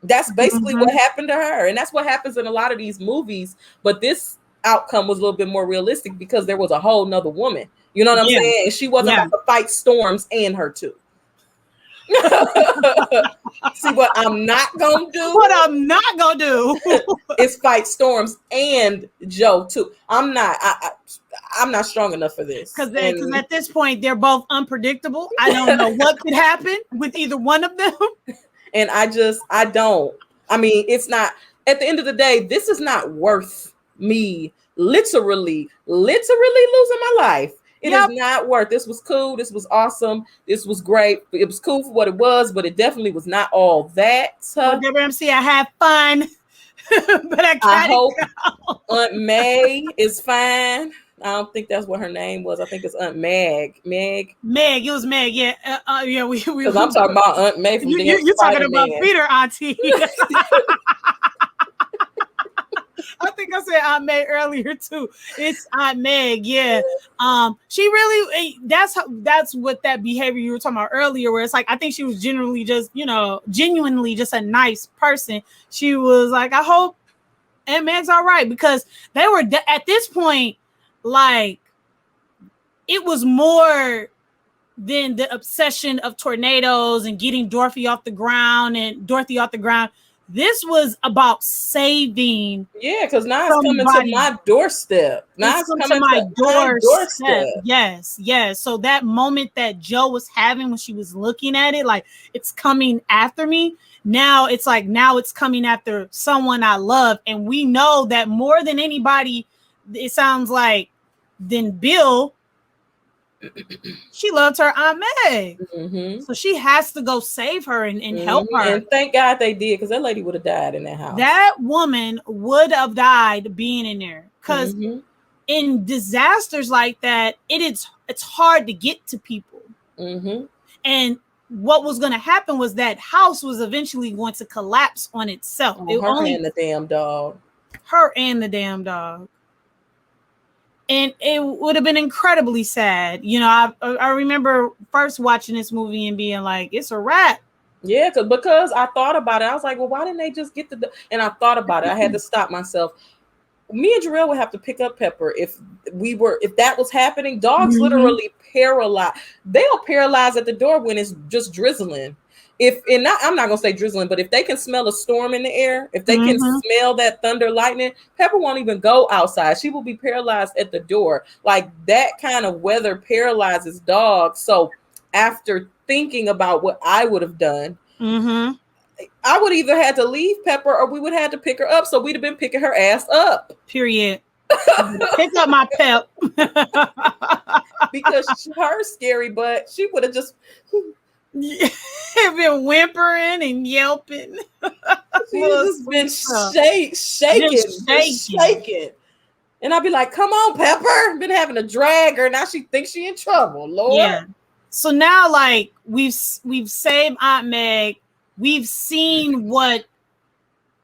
That's basically what happened to her. And that's what happens in a lot of these movies. But this outcome was a little bit more realistic because there was a whole nother woman. You know what I'm saying? And she wasn't about to fight storms and her too. See what I'm not gonna do? What I'm not gonna do is fight storms and Joe too. I'm not strong enough for this. Because at this point they're both unpredictable. I don't know what could happen with either one of them. And I don't. I mean, it's not, at the end of the day, this is not worth me literally losing my life. It is not worth. This was cool. This was awesome. This was great. It was cool for what it was, but it definitely was not all that. WMC, I had fun, but I hope Aunt May is fine. I don't think that's what her name was. I think it's Aunt Meg. Meg. It was Meg. Yeah, yeah. Because I'm talking about Aunt May from you're talking about Peter Auntie. I think I said Aunt May earlier too. It's Aunt Meg, yeah. She really, that's what that behavior you were talking about earlier, where it's like, I think she was genuinely just a nice person. She was like, I hope Aunt Meg's all right, because they were at this point, like, it was more than the obsession of tornadoes and getting Dorothy off the ground. This was about saving. Yeah, because now it's coming to my doorstep. Now it's coming to my doorstep. Yes. So that moment that Joe was having when she was looking at it, like, it's coming after me. Now it's coming after someone I love. And we know that more than anybody, it sounds like, than Bill, she loved her Aunt May. So she has to go save her and help her. And thank God they did, because that lady would have died in that house. That woman would have died being in there. Because in disasters like that, it's hard to get to people. And what was going to happen was that house was eventually going to collapse on itself. And the damn dog. Her and the damn dog. And it would have been incredibly sad. You know, I remember first watching this movie and being like, it's a wrap. Yeah, because I thought about it. I was like, well, why didn't they just get the... And I thought about it. I had to stop myself. Me and Jarrell would have to pick up Pepper if that was happening. Dogs literally paralyze. They'll paralyze at the door when it's just drizzling. I'm not gonna say drizzling, but if they can smell a storm in the air, if they can smell that thunder, lightning, Pepper won't even go outside. She will be paralyzed at the door. Like, that kind of weather paralyzes dogs. So after thinking about what I would have done, I would either had to leave Pepper or we would have had to pick her up. So we'd have been picking her ass up. Period. Pick up my Pep. Because her scary butt, she would have just... been whimpering and yelping. She's been shaking. And I'd be like, come on, Pepper. Been having to drag her. Now she thinks she in trouble. Lord. Yeah. So now, like, we've saved Aunt Meg. We've seen what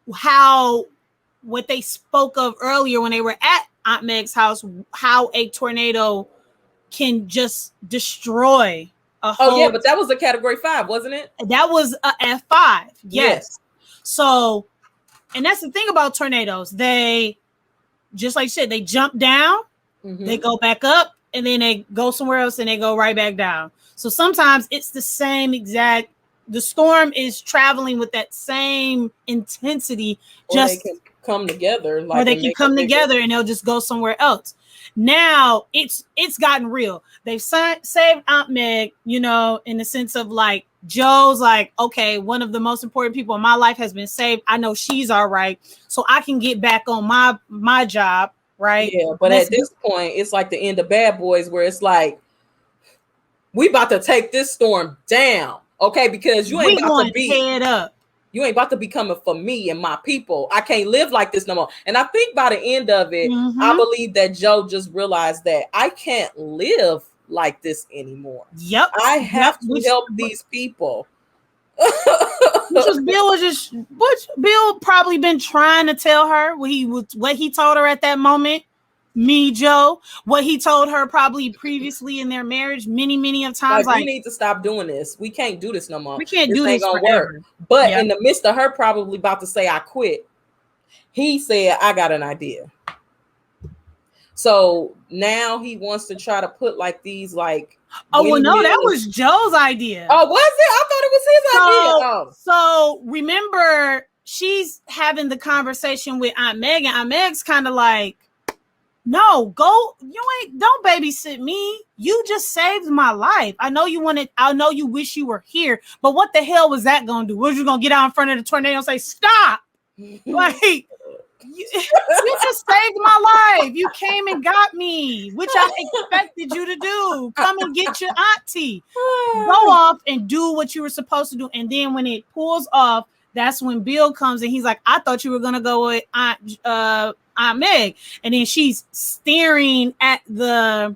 they spoke of earlier when they were at Aunt Meg's house, how a tornado can just destroy. But that was a category 5, wasn't it? That was a F5. Yes. So, and that's the thing about tornadoes. They, just like you said, they jump down, they go back up, and then they go somewhere else and they go right back down. So sometimes it's the same exact, the storm is traveling with that same intensity. Or they can come together. Or they can come together and they'll just go somewhere else. Now it's gotten real. They've saved Aunt Meg, in the sense of, like, Joe's like, okay, one of the most important people in my life has been saved. I know she's all right, so I can get back on my job, right? Yeah, but at this point, it's like the end of Bad Boys, where it's like, we about to take this storm down, okay? Because you ain't about to be head up. You ain't about to be coming for me and my people. I can't live like this no more. And I think by the end of it, I believe that Joe just realized that I can't live like this anymore. Yep. I have to help these people. Which Bill probably been trying to tell her what he told her at that moment. Me, Joe, what he told her probably previously in their marriage many of times. Like, we need to stop doing this. We can't do this no more. We can't do this gonna forever. work. But in the midst of her probably about to say I quit, he said, I got an idea. So now he wants to try to put like these like. Oh, well, no, that was Joe's idea. Oh, was it? I thought it was his idea. Oh. So remember, she's having the conversation with Aunt Meg, and Aunt Meg's kind of like, no, don't babysit me. You just saved my life. I know you wish you were here, but what the hell was that going to do? Was you going to get out in front of the tornado and say, stop? Like, you just saved my life. You came and got me, which I expected you to do. Come and get your auntie. Go off and do what you were supposed to do. And then when it pulls off, that's when Bill comes and he's like, I thought you were going to go with Aunt Meg. And then she's staring at the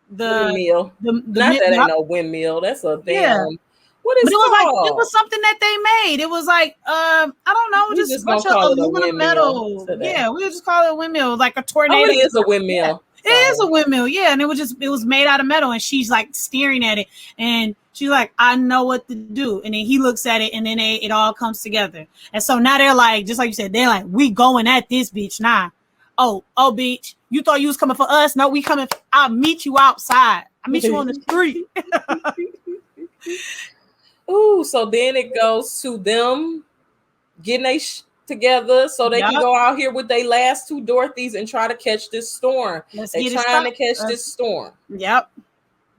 windmill. That ain't no windmill. That's a damn. What is it? It was something that they made. It was like I don't know, just a bunch of aluminum metal. Yeah, we would just call it a windmill, like a tornado. Oh, it is a windmill. Yeah. It is a windmill, yeah. And it was made out of metal, and she's like staring at it, and she's like, I know what to do. And then he looks at it, and then it all comes together. And so now they're like, just like you said, they're like, we going at this bitch now. Oh, bitch, you thought you was coming for us? No, we coming. I'll meet you outside. I'll meet you on the street. Ooh, so then it goes to them getting they together so they can go out here with their last two Dorothys and try to catch this storm. They trying to catch this storm. Yep.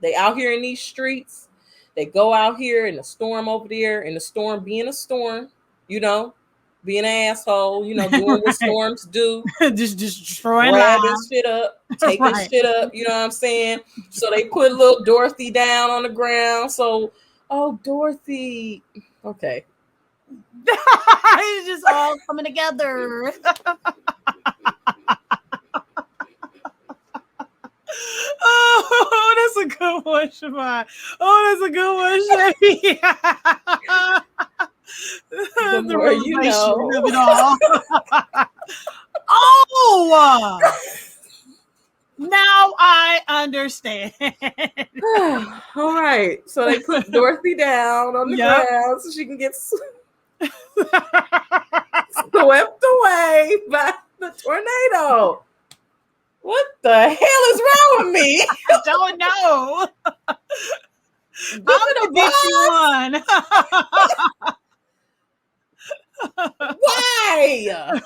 They out here in these streets. They go out here in the storm over there, and the storm being a storm, being an asshole, doing what storms do. just destroying grabbing shit up, taking shit up, you know what I'm saying? So they put little Dorothy down on the ground. So, oh, Dorothy. Okay. It's just all coming together. Oh, that's a good one, Shabbat. Oh, that's a good one, Shabby. The more you know. Of it all. Oh, now I understand. All right. So they put Dorothy down on the ground so she can get swept away by the tornado. What the hell is wrong with me? I don't know. I'm gonna get you one. Why?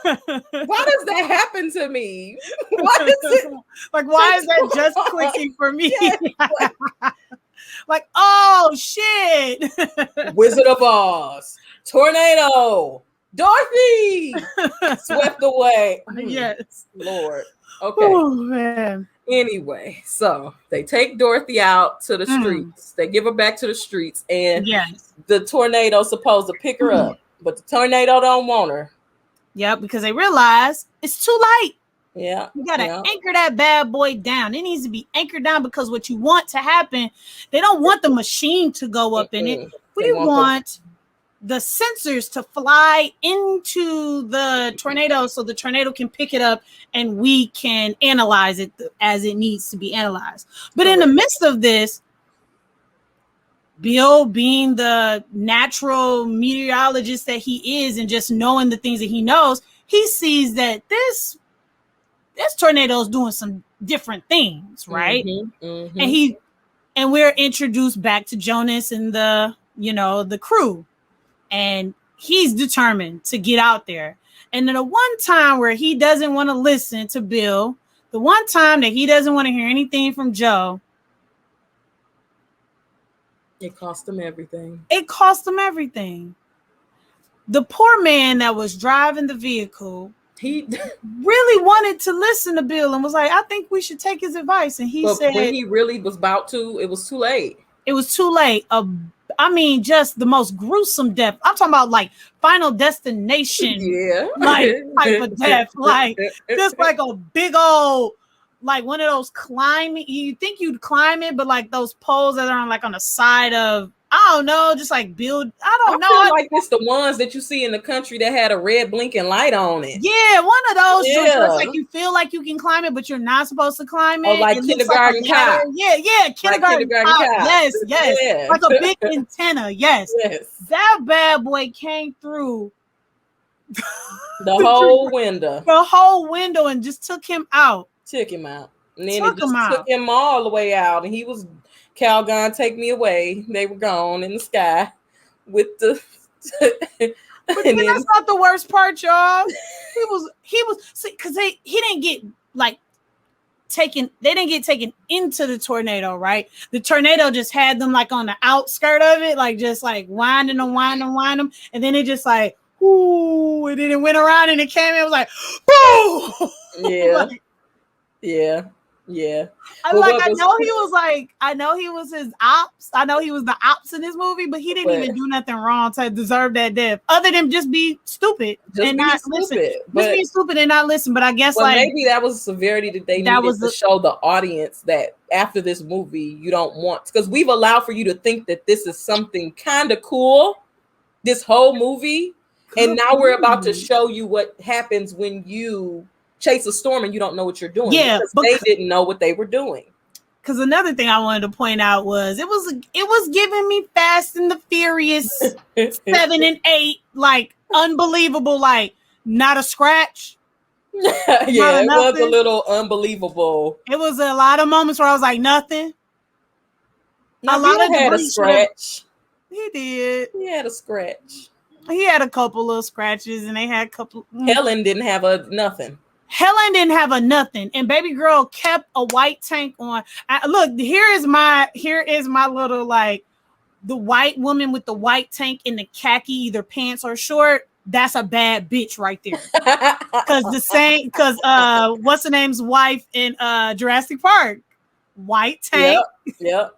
Why does that happen to me? What is it? Like, why is that just clicking for me? Yeah. Like, oh shit. Wizard of Oz. Tornado. Dorothy swept away. Yes. Lord. Okay. Oh, man. Anyway, so they take Dorothy out to the streets. They give her back to the streets, and the tornado's supposed to pick her up, but the tornado don't want her. Yeah, because they realize it's too late. Yeah. You gotta anchor that bad boy down. It needs to be anchored down because what you want to happen, they don't want the machine to go up in it. We want the sensors to fly into the tornado so the tornado can pick it up and we can analyze it as it needs to be analyzed. But in the midst of this, Bill, being the natural meteorologist that he is and just knowing the things that he knows, he sees that this tornado is doing some different things, right? And we're introduced back to Jonas and the crew. And he's determined to get out there. And then the one time where he doesn't want to listen to Bill, the one time that he doesn't want to hear anything from Joe, it cost him everything. The poor man that was driving the vehicle, he really wanted to listen to Bill and was like, I think we should take his advice. And he said, when he really was about to, it was too late. It was too late. Just the most gruesome death. I'm talking about like Final Destination, type of death, like just like a big old, like one of those climbing. You think you'd climb it, but like those poles that are on the side of I don't know, just like build. I don't know. I feel like it's the ones that you see in the country that had a red blinking light on it. Yeah, one of those. Yeah. It's like you feel like you can climb it, but you're not supposed to climb it. Oh, like it kindergarten looks like cop. Yeah, kindergarten cop. Yes. Yeah. Like a big antenna. Yes. That bad boy came through the whole window. The whole window and just took him out. Took him out. And then it just took him all the way out. And he was Calgon, take me away. They were gone in the sky with the but then that's not the worst part, y'all. He was because he didn't get like taken. They didn't get taken into the tornado, right? The tornado just had them like on the outskirt of it, like just like winding them, and then it just like ooh, and then it went around and it came in. It was like boom. Yeah, yeah. I know he was his ops. I know he was the ops in this movie, but he didn't even do nothing wrong to deserve that death, other than just be stupid and not listen. Just be stupid and not listen. But I guess maybe that was the severity that they needed to show the audience that after this movie you don't want, because we've allowed for you to think that this is something kind of cool, this whole movie, and now we're about to show you what happens when you chase a storm and you don't know what you're doing. Yeah, because they didn't know what they were doing. Because another thing I wanted to point out was it was giving me Fast and the Furious 7 and 8, like unbelievable, like not a scratch. Yeah, it was a little unbelievable. It was a lot of moments where I was like nothing. A lot of had a scratch. He did. He had a scratch. He had a couple little scratches, and they had a couple. Helen didn't have a nothing. Helen didn't have a nothing, and baby girl kept a white tank on. Look, here is my little like the white woman with the white tank in the khaki, either pants or short. That's a bad bitch right there. Because what's the name's wife in Jurassic Park? White tank. Yep.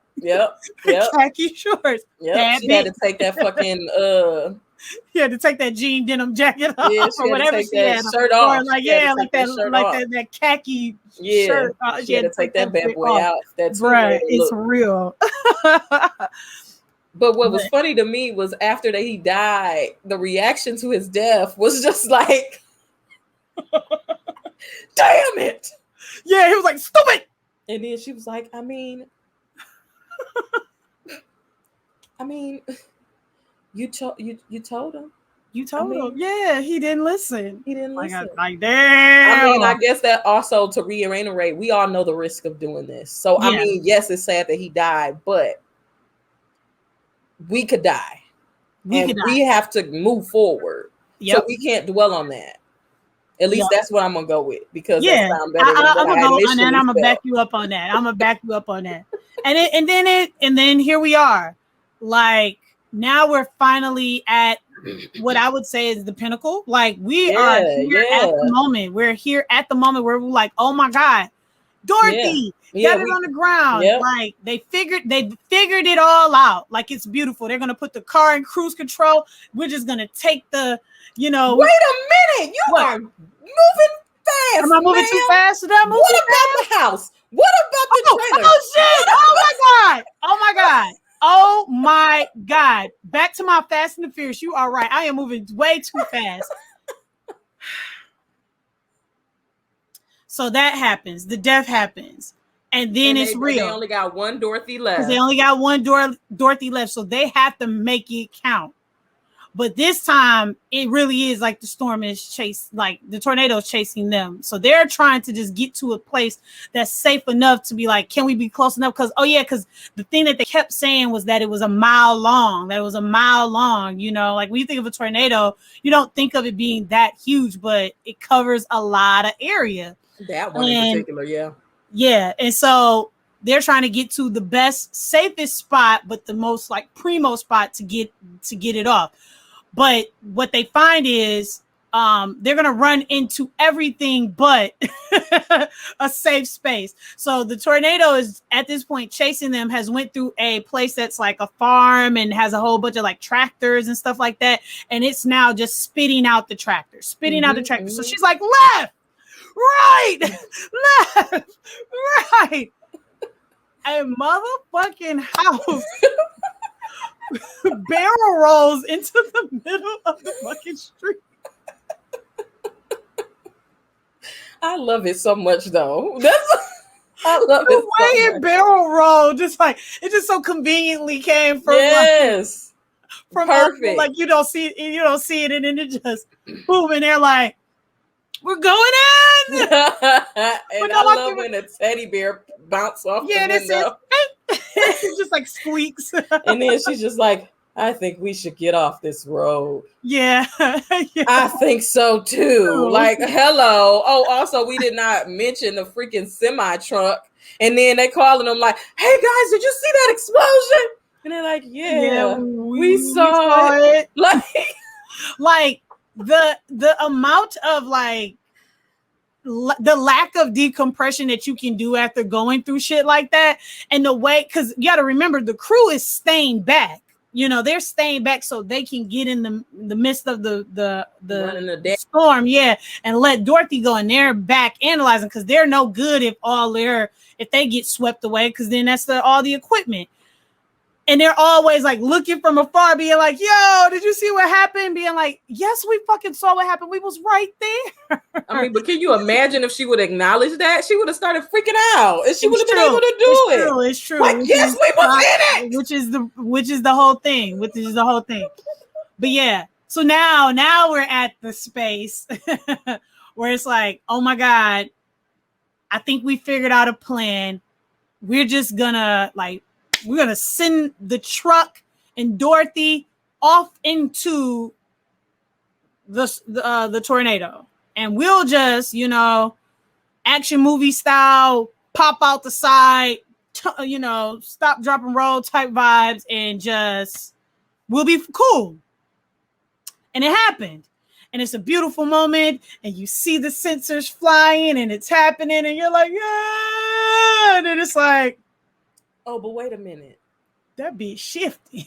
Khaki shorts. Yep. She had to take that fucking He had to take that jean denim jacket off, or whatever she had shirt off. Or like that khaki shirt. She had to take that bad boy out. That's right. It's real. But what was funny to me was after he died, the reaction to his death was just like, "Damn it!" Yeah, he was like, "Stupid." And then she was like, "I mean." You told him. You told him. Yeah, he didn't listen. Like, damn. I guess that also, to reiterate, we all know the risk of doing this. So, yeah. Yes, it's sad that he died, but we could die. We have to move forward. Yep. So we can't dwell on that. At least that's what I'm going to go with, because that sounds better than I'm going to back you up on that. And then here we are. Like, now we're finally at what I would say is the pinnacle. Like, we are here at the moment. We're here at the moment where we're like, oh my God, Dorothy, got it on the ground. Yep. Like, they figured it all out. Like, it's beautiful. They're gonna put the car in cruise control. We're just gonna take the, Wait a minute, you are moving fast. Am I moving too fast? What about the house? What about the trailer? Oh shit! Oh my God! Oh my God. Back to my Fast and the Furious. You are right. I am moving way too fast. So that happens. The death happens. And then it's real. They only got one Dorothy left. They only got one Dorothy left. So they have to make it count. But this time, it really is like the storm is like the tornado is chasing them. So they're trying to just get to a place that's safe enough to be like, can we be close enough? Because the thing that they kept saying was that it was a mile long. Like when you think of a tornado, you don't think of it being that huge, but it covers a lot of area. That one in particular, yeah. Yeah. And so they're trying to get to the best, safest spot, but the most like primo spot to get it off. But what they find is they're going to run into everything but a safe space. So the tornado is at this point chasing them, has went through a place that's like a farm and has a whole bunch of like tractors and stuff like that. And it's now just spitting out the tractors. So she's like, left, right, left, right. A motherfucking house barrel rolls into the middle of the fucking street. I love it so much, though. I love the it way so it much. barrel roll, just like it just so conveniently came from Yes, from perfect. like you don't see it, and then it just boom, and they're like, "We're going in." And I love when the teddy bear bounce off the window. It just like squeaks. And then she's just like, I think we should get off this road. Yeah. I think so too. Like, hello. Oh, also, we did not mention the freaking semi truck. And then they calling them like, hey guys, did you see that explosion? And they're like, yeah, we saw it. Like the amount of like the lack of decompression that you can do after going through shit like that, and the way, because you got to remember the crew is staying back. They're staying back so they can get in the midst of the storm, and let Dorothy go. And they're back analyzing because they're no good if they get swept away, because then that's all the equipment. And they're always like looking from afar, being like, yo, did you see what happened? Being like, yes, we fucking saw what happened. We was right there. I mean, but can you imagine if she would acknowledge that? She would have started freaking out, and she would have been able to do it. It's true. Like, yes, we was in it. Which is the whole thing. But yeah, so now we're at the space where it's like, oh my God, I think we figured out a plan. We're just gonna send the truck and Dorothy off into the tornado, and we'll just, action movie style, pop out the side, stop, drop, and roll type vibes, and just we'll be cool. And it happened. And it's a beautiful moment, and you see the sensors flying, and it's happening, and you're like, yeah. And then it's like, oh, but wait a minute. That bitch shifty.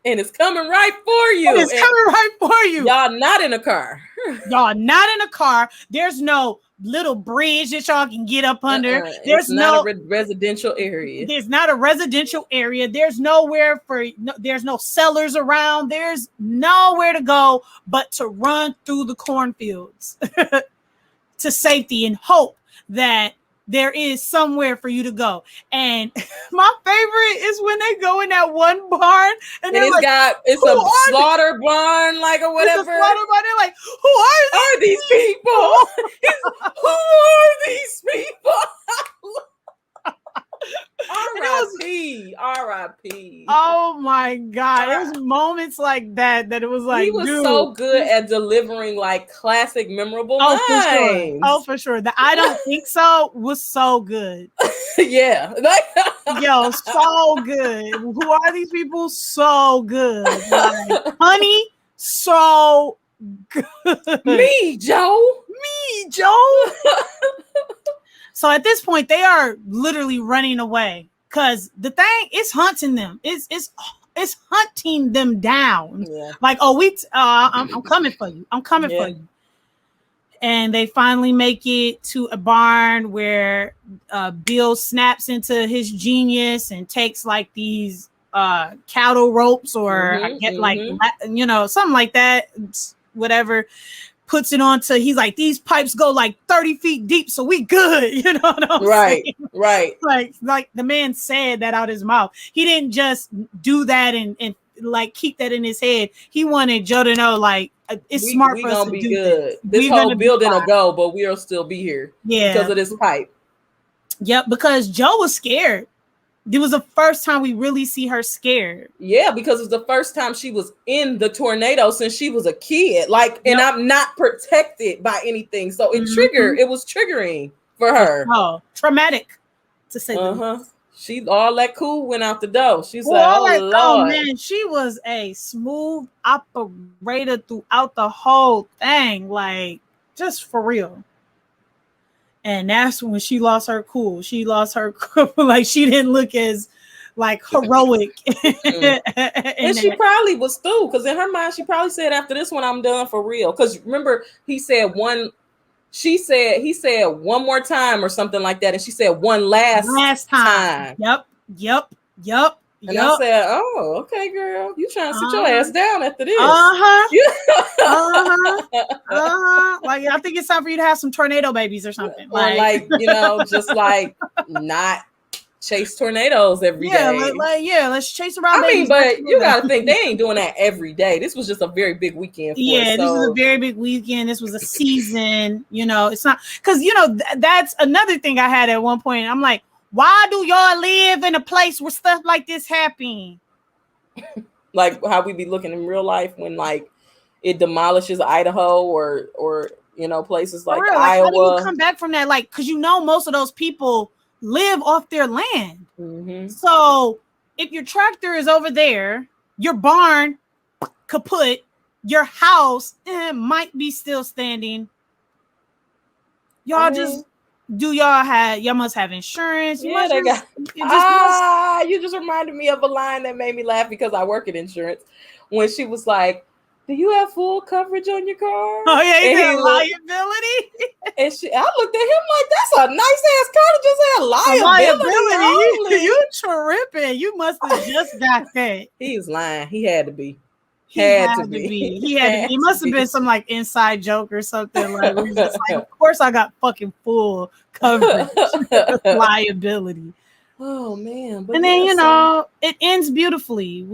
And it's coming right for you. Y'all not in a car. There's no little bridge that y'all can get up under. There's not a residential area. There's not a residential area. There's nowhere there's no cellars around. There's nowhere to go but to run through the cornfields to safety and hope that there is somewhere for you to go. And my favorite is when they go in that one barn and it's a slaughter barn, like, or whatever. It's a slaughter barn. They're like, who are these people? Who are these people? R.I.P. Oh my God. It was moments like that it was like, he was so good at delivering like classic, memorable lines. For sure. The I don't think so was so good. Yeah. Yo, so good. Who are these people? So good. Like, honey, so good. Me, Joe. So at this point, they are literally running away because the thing is hunting them. It's hunting them down. Yeah. Like, I'm coming for you. I'm coming for you. And they finally make it to a barn where Bill snaps into his genius and takes like these cattle ropes, or I get like, something like that, whatever. Puts it onto, he's like, these pipes go like 30 feet deep, so we good. You know what I'm saying? Right. Like the man said that out his mouth. He didn't just do that and like keep that in his head. He wanted Joe to know, like, it's smart for us to do good. This whole building will go, but we'll still be here. Yeah. Because of this pipe. Yep, because Joe was scared. It was the first time we really see her scared. Yeah, because it's the first time she was in the tornado since she was a kid. Like, and I'm not protected by anything. So it was triggering for her. Oh, traumatic, to say the least. She, all that cool went out the door. She's like, Lord. Oh man, she was a smooth operator throughout the whole thing. Like, just for real. And that's when she lost her cool. Like, she didn't look as like heroic. And she probably was through, because in her mind, she probably said, after this one, I'm done for real. Because remember, he said he said one more time or something like that. And she said one last time. Yep. And I said, "Oh, okay, girl, you trying to sit your ass down after this?" Like, I think it's time for you to have some tornado babies or something, or like just like not chase tornadoes every day. Let's chase around. I mean, but you gotta think they ain't doing that every day. This was just a very big weekend for us. This was a very big weekend. This was a season. It's not because that's another thing I had at one point. I'm like, why do y'all live in a place where stuff like this happen? Like how we be looking in real life when like it demolishes Idaho or places like Iowa. How do you come back from that? Like, because most of those people live off their land. Mm-hmm. So if your tractor is over there, your barn kaput, your house might be still standing. Y'all must have insurance. You just reminded me of a line that made me laugh because I work in insurance when she was like, "Do you have full coverage on your car?" Oh yeah, he liability. And I looked at him like, "That's a nice ass car to just have liability." You tripping? You must have just got that. He was lying. He had to be. He had to be. It must have been some like inside joke or something. Like, we're just like, of course I got fucking full coverage, liability. Oh man! But then it ends beautifully.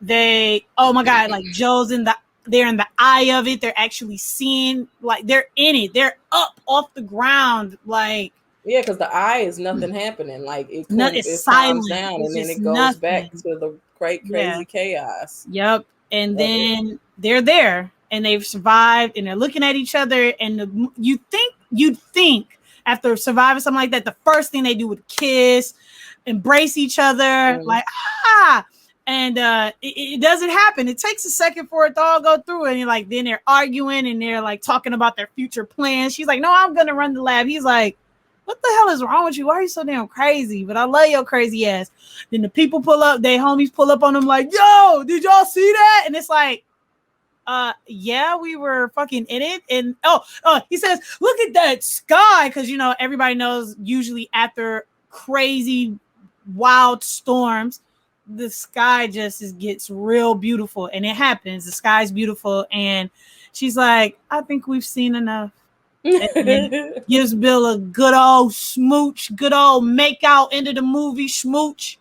They oh my god, like Joe's they're in the eye of it. They're actually seeing, like, they're in it. They're up off the ground, like. Yeah, because the eye is nothing happening. Like it calms down and then it goes back to the crazy chaos. Yep. And then they're there and they've survived and they're looking at each other, and you'd think after surviving something like that, the first thing they do would kiss, embrace each other, like and it doesn't happen. It takes a second for it to all go through, and then they're arguing and they're like talking about their future plans. She's like, "No, I'm gonna run the lab." He's like, "What the hell is wrong with you? Why are you so damn crazy?" But I love your crazy ass. Then the people pull up, they homies pull up on them like, "Yo, did y'all see that?" And it's like, yeah, we were fucking in it. And he says, "Look at that sky," because everybody knows usually after crazy wild storms, the sky just gets real beautiful, and it happens. The sky's beautiful, and she's like, "I think we've seen enough." And gives Bill a good old smooch, good old make out into the movie smooch.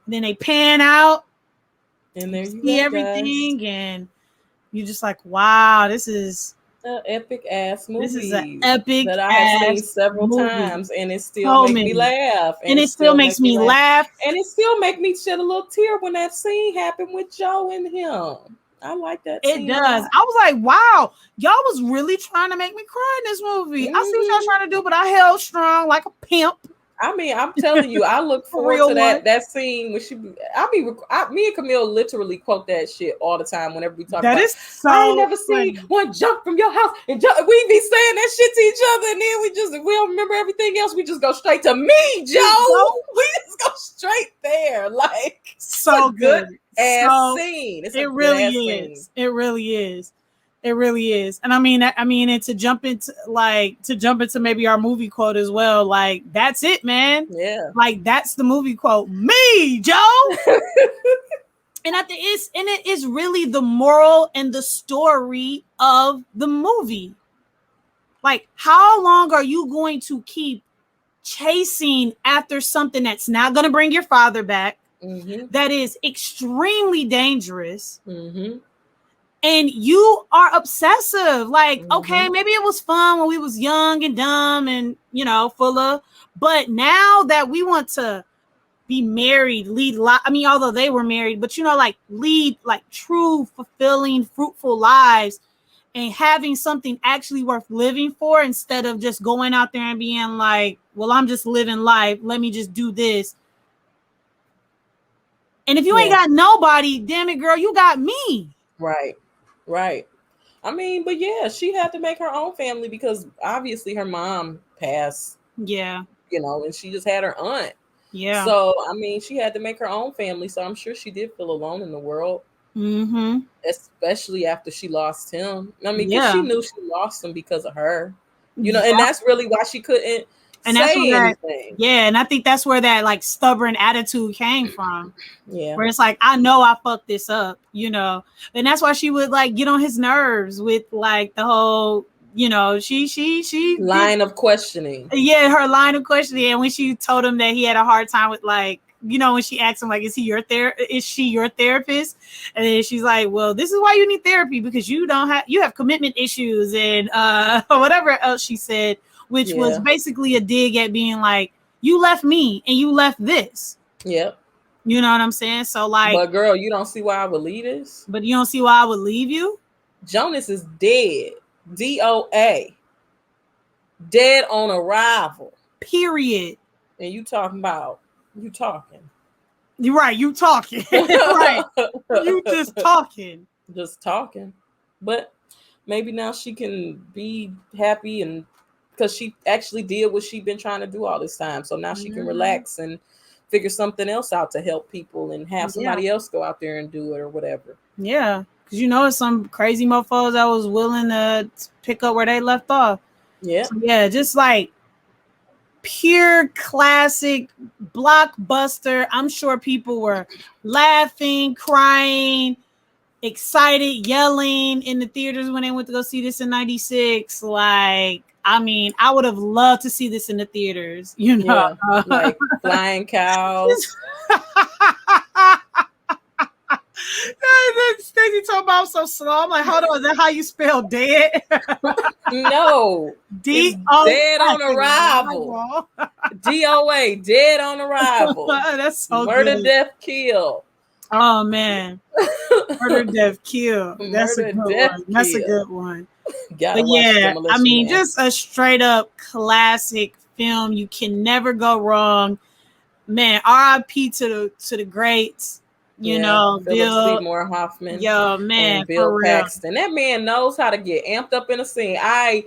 And then they pan out and there you see everything, guys. And you're just like, wow, this is an epic ass movie. This is an epic that I have seen several times, and it still makes me laugh. And it still makes me laugh. And it still makes me shed a little tear when that scene happened with Joe and him. I like that scene. It does. I was like, wow, y'all was really trying to make me cry in this movie. I see what y'all trying to do, but I held strong like a pimp. I mean, I'm telling you, I look forward to that scene when me and Camille literally quote that shit all the time whenever we talk. That about is so. I ain't never seen one jump from your house, and we be saying that shit to each other, and then we don't remember everything else. We just go straight to me, Joe. We just go straight there, like so good ass scene. It really is. It really is. It really is. And I mean, and to jump into maybe our movie quote as well. Like, that's it, man. Yeah. Like, that's the movie quote. Me, Joe. And it is really the moral and the story of the movie. Like, how long are you going to keep chasing after something that's not going to bring your father back? Mm-hmm. That is extremely dangerous. Mm-hmm. And you are obsessive. Like, okay, maybe it was fun when we was young and dumb and, full of, but now that we want to be married, although they were married, but, lead like true, fulfilling, fruitful lives and having something actually worth living for instead of just going out there and being like, well, I'm just living life. Let me just do this. And if you ain't got nobody, damn it, girl, you got me. Right. I mean, but yeah, she had to make her own family because obviously her mom passed. Yeah. And she just had her aunt. Yeah. So, I mean, she had to make her own family. So I'm sure she did feel alone in the world. Mm-hmm. Especially after she lost him. I mean, because she knew she lost him because of her. And that's really why she couldn't, And that's say where anything. and I think that's where that like stubborn attitude came from. Yeah. Where it's like, I know I fucked this up, and that's why she would like get on his nerves with like the whole, she line of questioning. Yeah, her line of questioning. And when she told him that he had a hard time with like, when she asked him like, is she your therapist? And then she's like, well, this is why you need therapy, because you have commitment issues and whatever else she said, which was basically a dig at being like, you left me and you left this. Yep. You know what I'm saying? So like, but girl, you don't see why I would leave this? But you don't see why I would leave you? Jonas is dead. DOA. Dead on arrival. Period. And you talking. You're right, you talking. Right. You just talking. Just talking. But maybe now she can be happy, and because she actually did what she's been trying to do all this time. So now she can relax and figure something else out to help people and have somebody else go out there and do it or whatever. Yeah. Because it's some crazy mofos that was willing to pick up where they left off. Yeah. So yeah, just like pure classic blockbuster. I'm sure people were laughing, crying, excited, yelling in the theaters when they went to go see this in 96. Like, I mean, I would have loved to see this in the theaters, like flying cows. Stacey talking about so slow. I'm like, hold on, is that how you spell dead? No. D-O- dead on arrival. DOA, dead on arrival. That's so Murder, good. death, kill. Oh man. Murder, death, kill. That's a good one. That's a good one. But yeah, I mean, just a straight up classic film. You can never go wrong. Man, RIP to the greats. Philip Bill Seymour Hoffman. Yo, man, and Bill Paxton. That man knows how to get amped up in a scene. I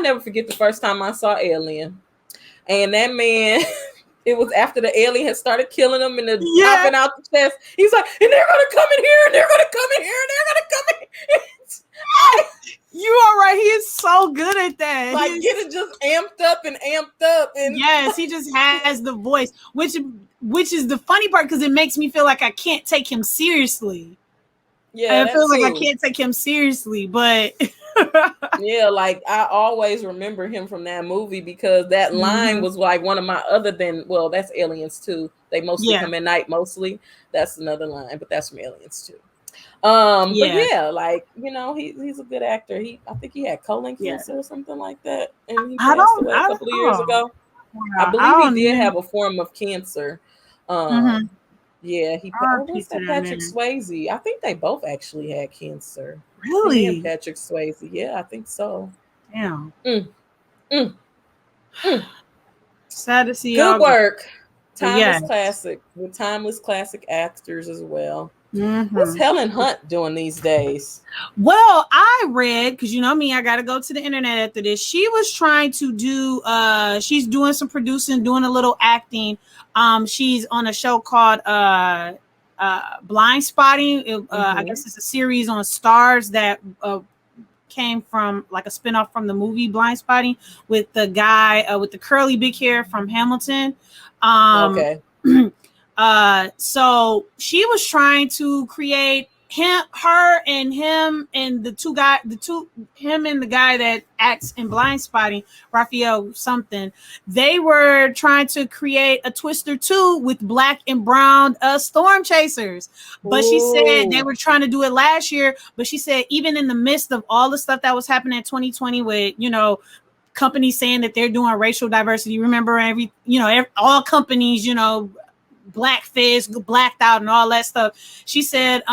never forget the first time I saw Alien. And that man, it was after the alien had started killing him and popping out the chest. He's like, and they're gonna come in here, and they're gonna come in here, and they're gonna come in here. You are right. He is so good at that. Like getting just amped up. And yes, he just has the voice, which is the funny part, because it makes me feel like I can't take him seriously. Yeah, I feel like I can't take him seriously, but yeah, like I always remember him from that movie because that line was like one of my that's Aliens too. They mostly come at night mostly. That's another line, but that's from Aliens too. But yeah, like he's a good actor. I think he had colon cancer or something like that, and he passed away a couple of years ago. Yeah, I believe he did have a form of cancer. Yeah, what's that? Patrick Swayze. I think they both actually had cancer. Really? And Patrick Swayze. Yeah, I think so. Damn. Sad to see. Good work. Timeless classic with timeless classic actors as well. What's Helen Hunt doing these days? Well, I read, because me, I gotta go to the internet after this. She was trying to do she's doing some producing, doing a little acting. She's on a show called Blind Spotting. I guess it's a series on Stars that came from like a spinoff from the movie Blind Spotting with the guy with the curly big hair from Hamilton. Okay. So she was trying to create him and the guy that acts in Blind Spotting, Raphael something. They were trying to create a Twister 2 with black and brown storm chasers. But she said they were trying to do it last year. But she said even in the midst of all the stuff that was happening in 2020 with, companies saying that they're doing racial diversity. Remember all companies, blackface, blacked out and all that stuff. She said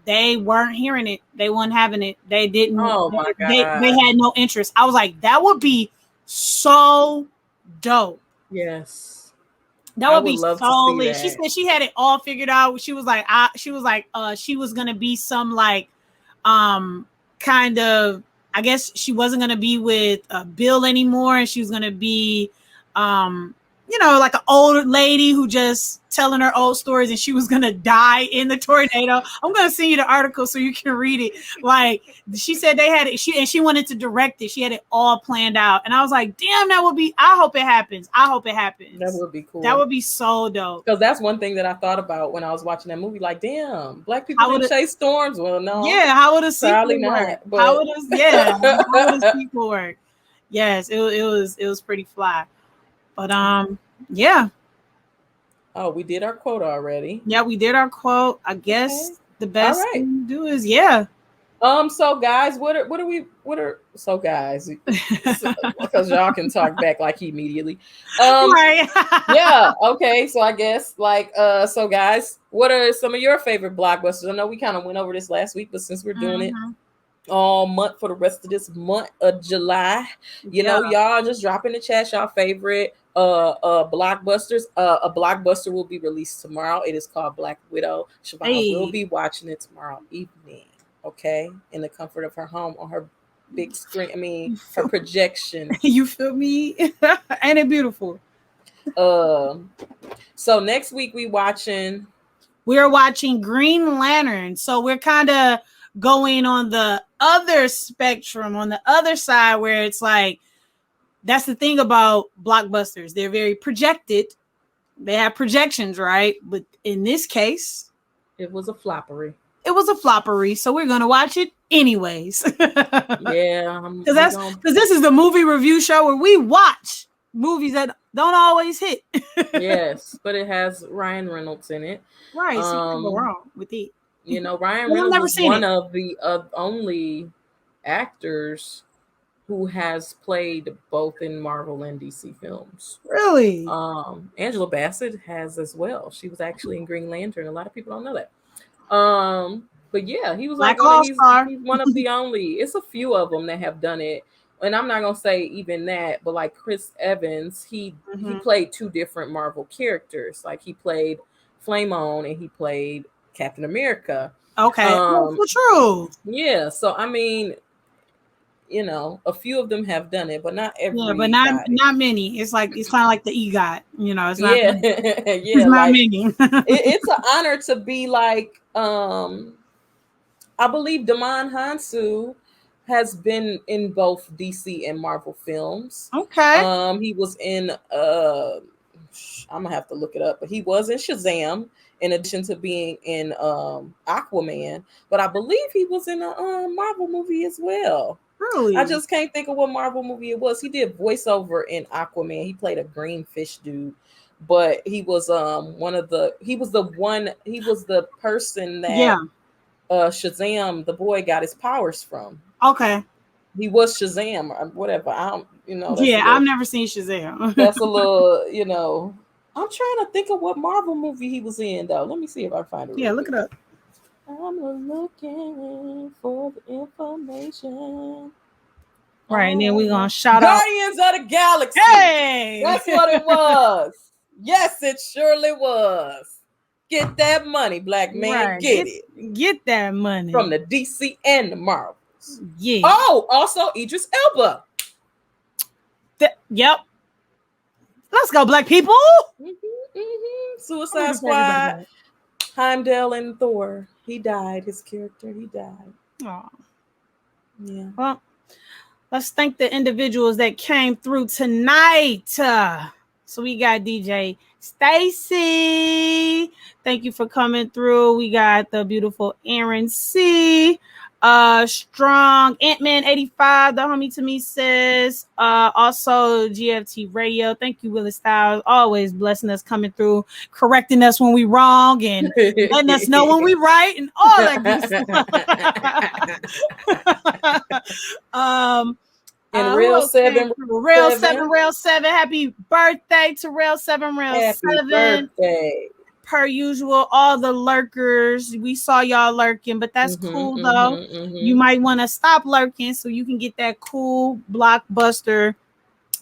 they weren't hearing it. They weren't having it. They didn't. Oh my God. They had no interest. I was like, that would be so dope. Yes. That would be so lit. She said she had it all figured out. She was like, she was gonna be some like kind of, I guess she wasn't gonna be with Bill anymore, and she was gonna be like an old lady who just telling her old stories and she was gonna die in the tornado. I'm gonna send you the article so you can read it. Like she said they had it, she wanted to direct it. She had it all planned out. And I was like, damn, I hope it happens. That would be cool. That would be so dope. Because that's one thing that I thought about when I was watching that movie. Like, damn, black people didn't chase storms. Well, no. Yeah, how would a sequel work? But... How would a sequel work? Yes, it was pretty fly. But yeah. Oh, we did our quote already. Yeah, we did our quote. I guess the best thing to do is So guys, what are guys? Because y'all can talk back like immediately. Right. Yeah. Okay. So I guess so guys, what are some of your favorite blockbusters? I know we kind of went over this last week, but since we're doing it all month for the rest of this month of July, you know, y'all just drop in the chat y'all favorite blockbusters. A blockbuster will be released tomorrow. It is called Black Widow. Siobhan will be watching it tomorrow evening, okay, in the comfort of her home on her big screen. I mean, her projection. You feel me? Ain't it beautiful? So next week we're watching Green Lantern. So we're kind of going on the other spectrum, on the other side, where it's like, that's the thing about blockbusters. They're very projected. They have projections, right? But in this case, it was a floppery. So we're going to watch it anyways. Yeah. Because this is the movie review show where we watch movies that don't always hit. Yes, but it has Ryan Reynolds in it. Right. So you can go wrong with it. You know, Ryan Reynolds is one of the only actors who has played both in Marvel and DC films. Really? Angela Bassett has as well. She was actually in Green Lantern. A lot of people don't know that. But yeah, he was he's one of the only. It's a few of them that have done it. And I'm not gonna say even that, but like Chris Evans, he played two different Marvel characters. Like he played Flamon and he played Captain America. Okay. True. Yeah. So I mean, you know, a few of them have done it, but not every. Yeah, but not many. It's kind of like the EGOT. You know, it's not. Yeah, it's not many. It's an honor to be like. I believe Damon Hansu has been in both DC and Marvel films. Okay. He was in. I'm gonna have to look it up, but he was in Shazam. In addition to being in Aquaman, but I believe he was in a Marvel movie as well. Really? I just can't think of what Marvel movie it was. He did voiceover in Aquaman. He played a green fish dude, but he was he was the person that Shazam, the boy, got his powers from. Okay. He was Shazam or whatever. I've never seen Shazam. That's a little, you know. I'm trying to think of what Marvel movie he was in, though. Let me see if I find it. Yeah, look it up. I'm looking for the information. Right, and then we're going to shout Guardians of the Galaxy. Hey! That's what it was. Yes, it surely was. Get that money, black man. Right. Get it. Get that money. From the DC and the Marvels. Yeah. Oh, also Idris Elba. Yep. Let's go, black people. Suicide Squad. Heimdall and Thor. He died. His character, he died. Oh. Yeah. Well, let's thank the individuals that came through tonight. So we got DJ Stacy. Thank you for coming through. We got the beautiful Aaron C. Strong Ant-Man 85, the homie to me says. Also GFT Radio. Thank you, Willis Styles. Always blessing us, coming through, correcting us when we wrong and letting us know when we right and all that good stuff. And Rail 7. Rail 7. Happy birthday to Rail 7. Happy birthday. Per usual, all the lurkers, we saw y'all lurking, but that's cool though. You might want to stop lurking so you can get that cool blockbuster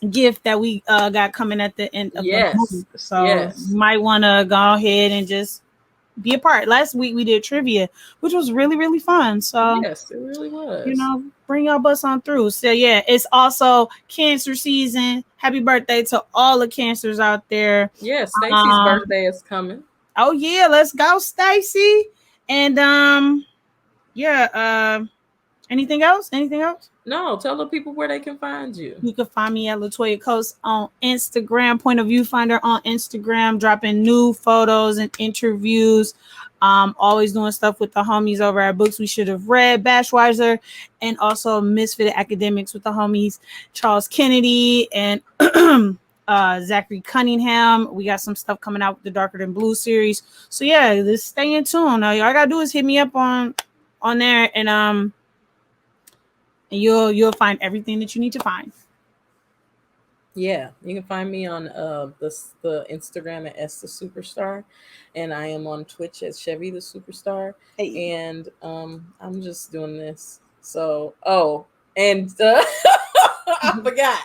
gift that we got coming at the end of the movie. So you might want to go ahead and just be a part. Last week we did trivia, which was really, really fun. So yes, it really was. Bring your bus on through. So yeah, it's also cancer season. Happy birthday to all the cancers out there. Yeah, Stacy's birthday is coming. Oh yeah, let's go, Stacy. And anything else? Anything else? No, tell the people where they can find you. You can find me at Latoya Coast on Instagram, Point of View Finder on Instagram, dropping new photos and interviews. Always doing stuff with the homies over at Books We Should Have Read, Bashweiser, and also Misfit Academics with the homies Charles Kennedy and Zachary Cunningham. We got some stuff coming out with the Darker Than Blue series. So yeah, just stay in tune. All I gotta do is hit me up on there, and you'll find everything that you need to find. Yeah, you can find me on the Instagram at S the Superstar, and I am on Twitch as Chevy the Superstar. Hey. And I'm just doing this. So and I forgot.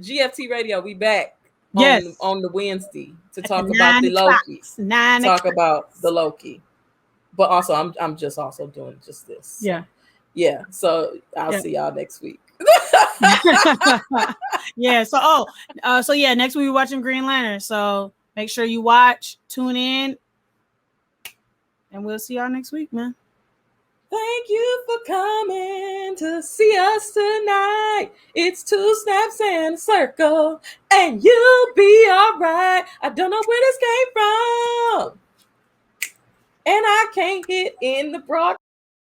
GFT Radio, we back. Yes. On the Wednesday to talk about the Loki. Talk about the Loki. But also I'm just also doing just this. Yeah. Yeah. So I'll see y'all next week. Yeah. So next week we're watching Green Lantern. So make sure you watch, tune in, and we'll see y'all next week, man. Thank you for coming to see us tonight. It's 2 snaps and a circle, and you'll be all right. I don't know where this came from, and I can't hit in the broadcast.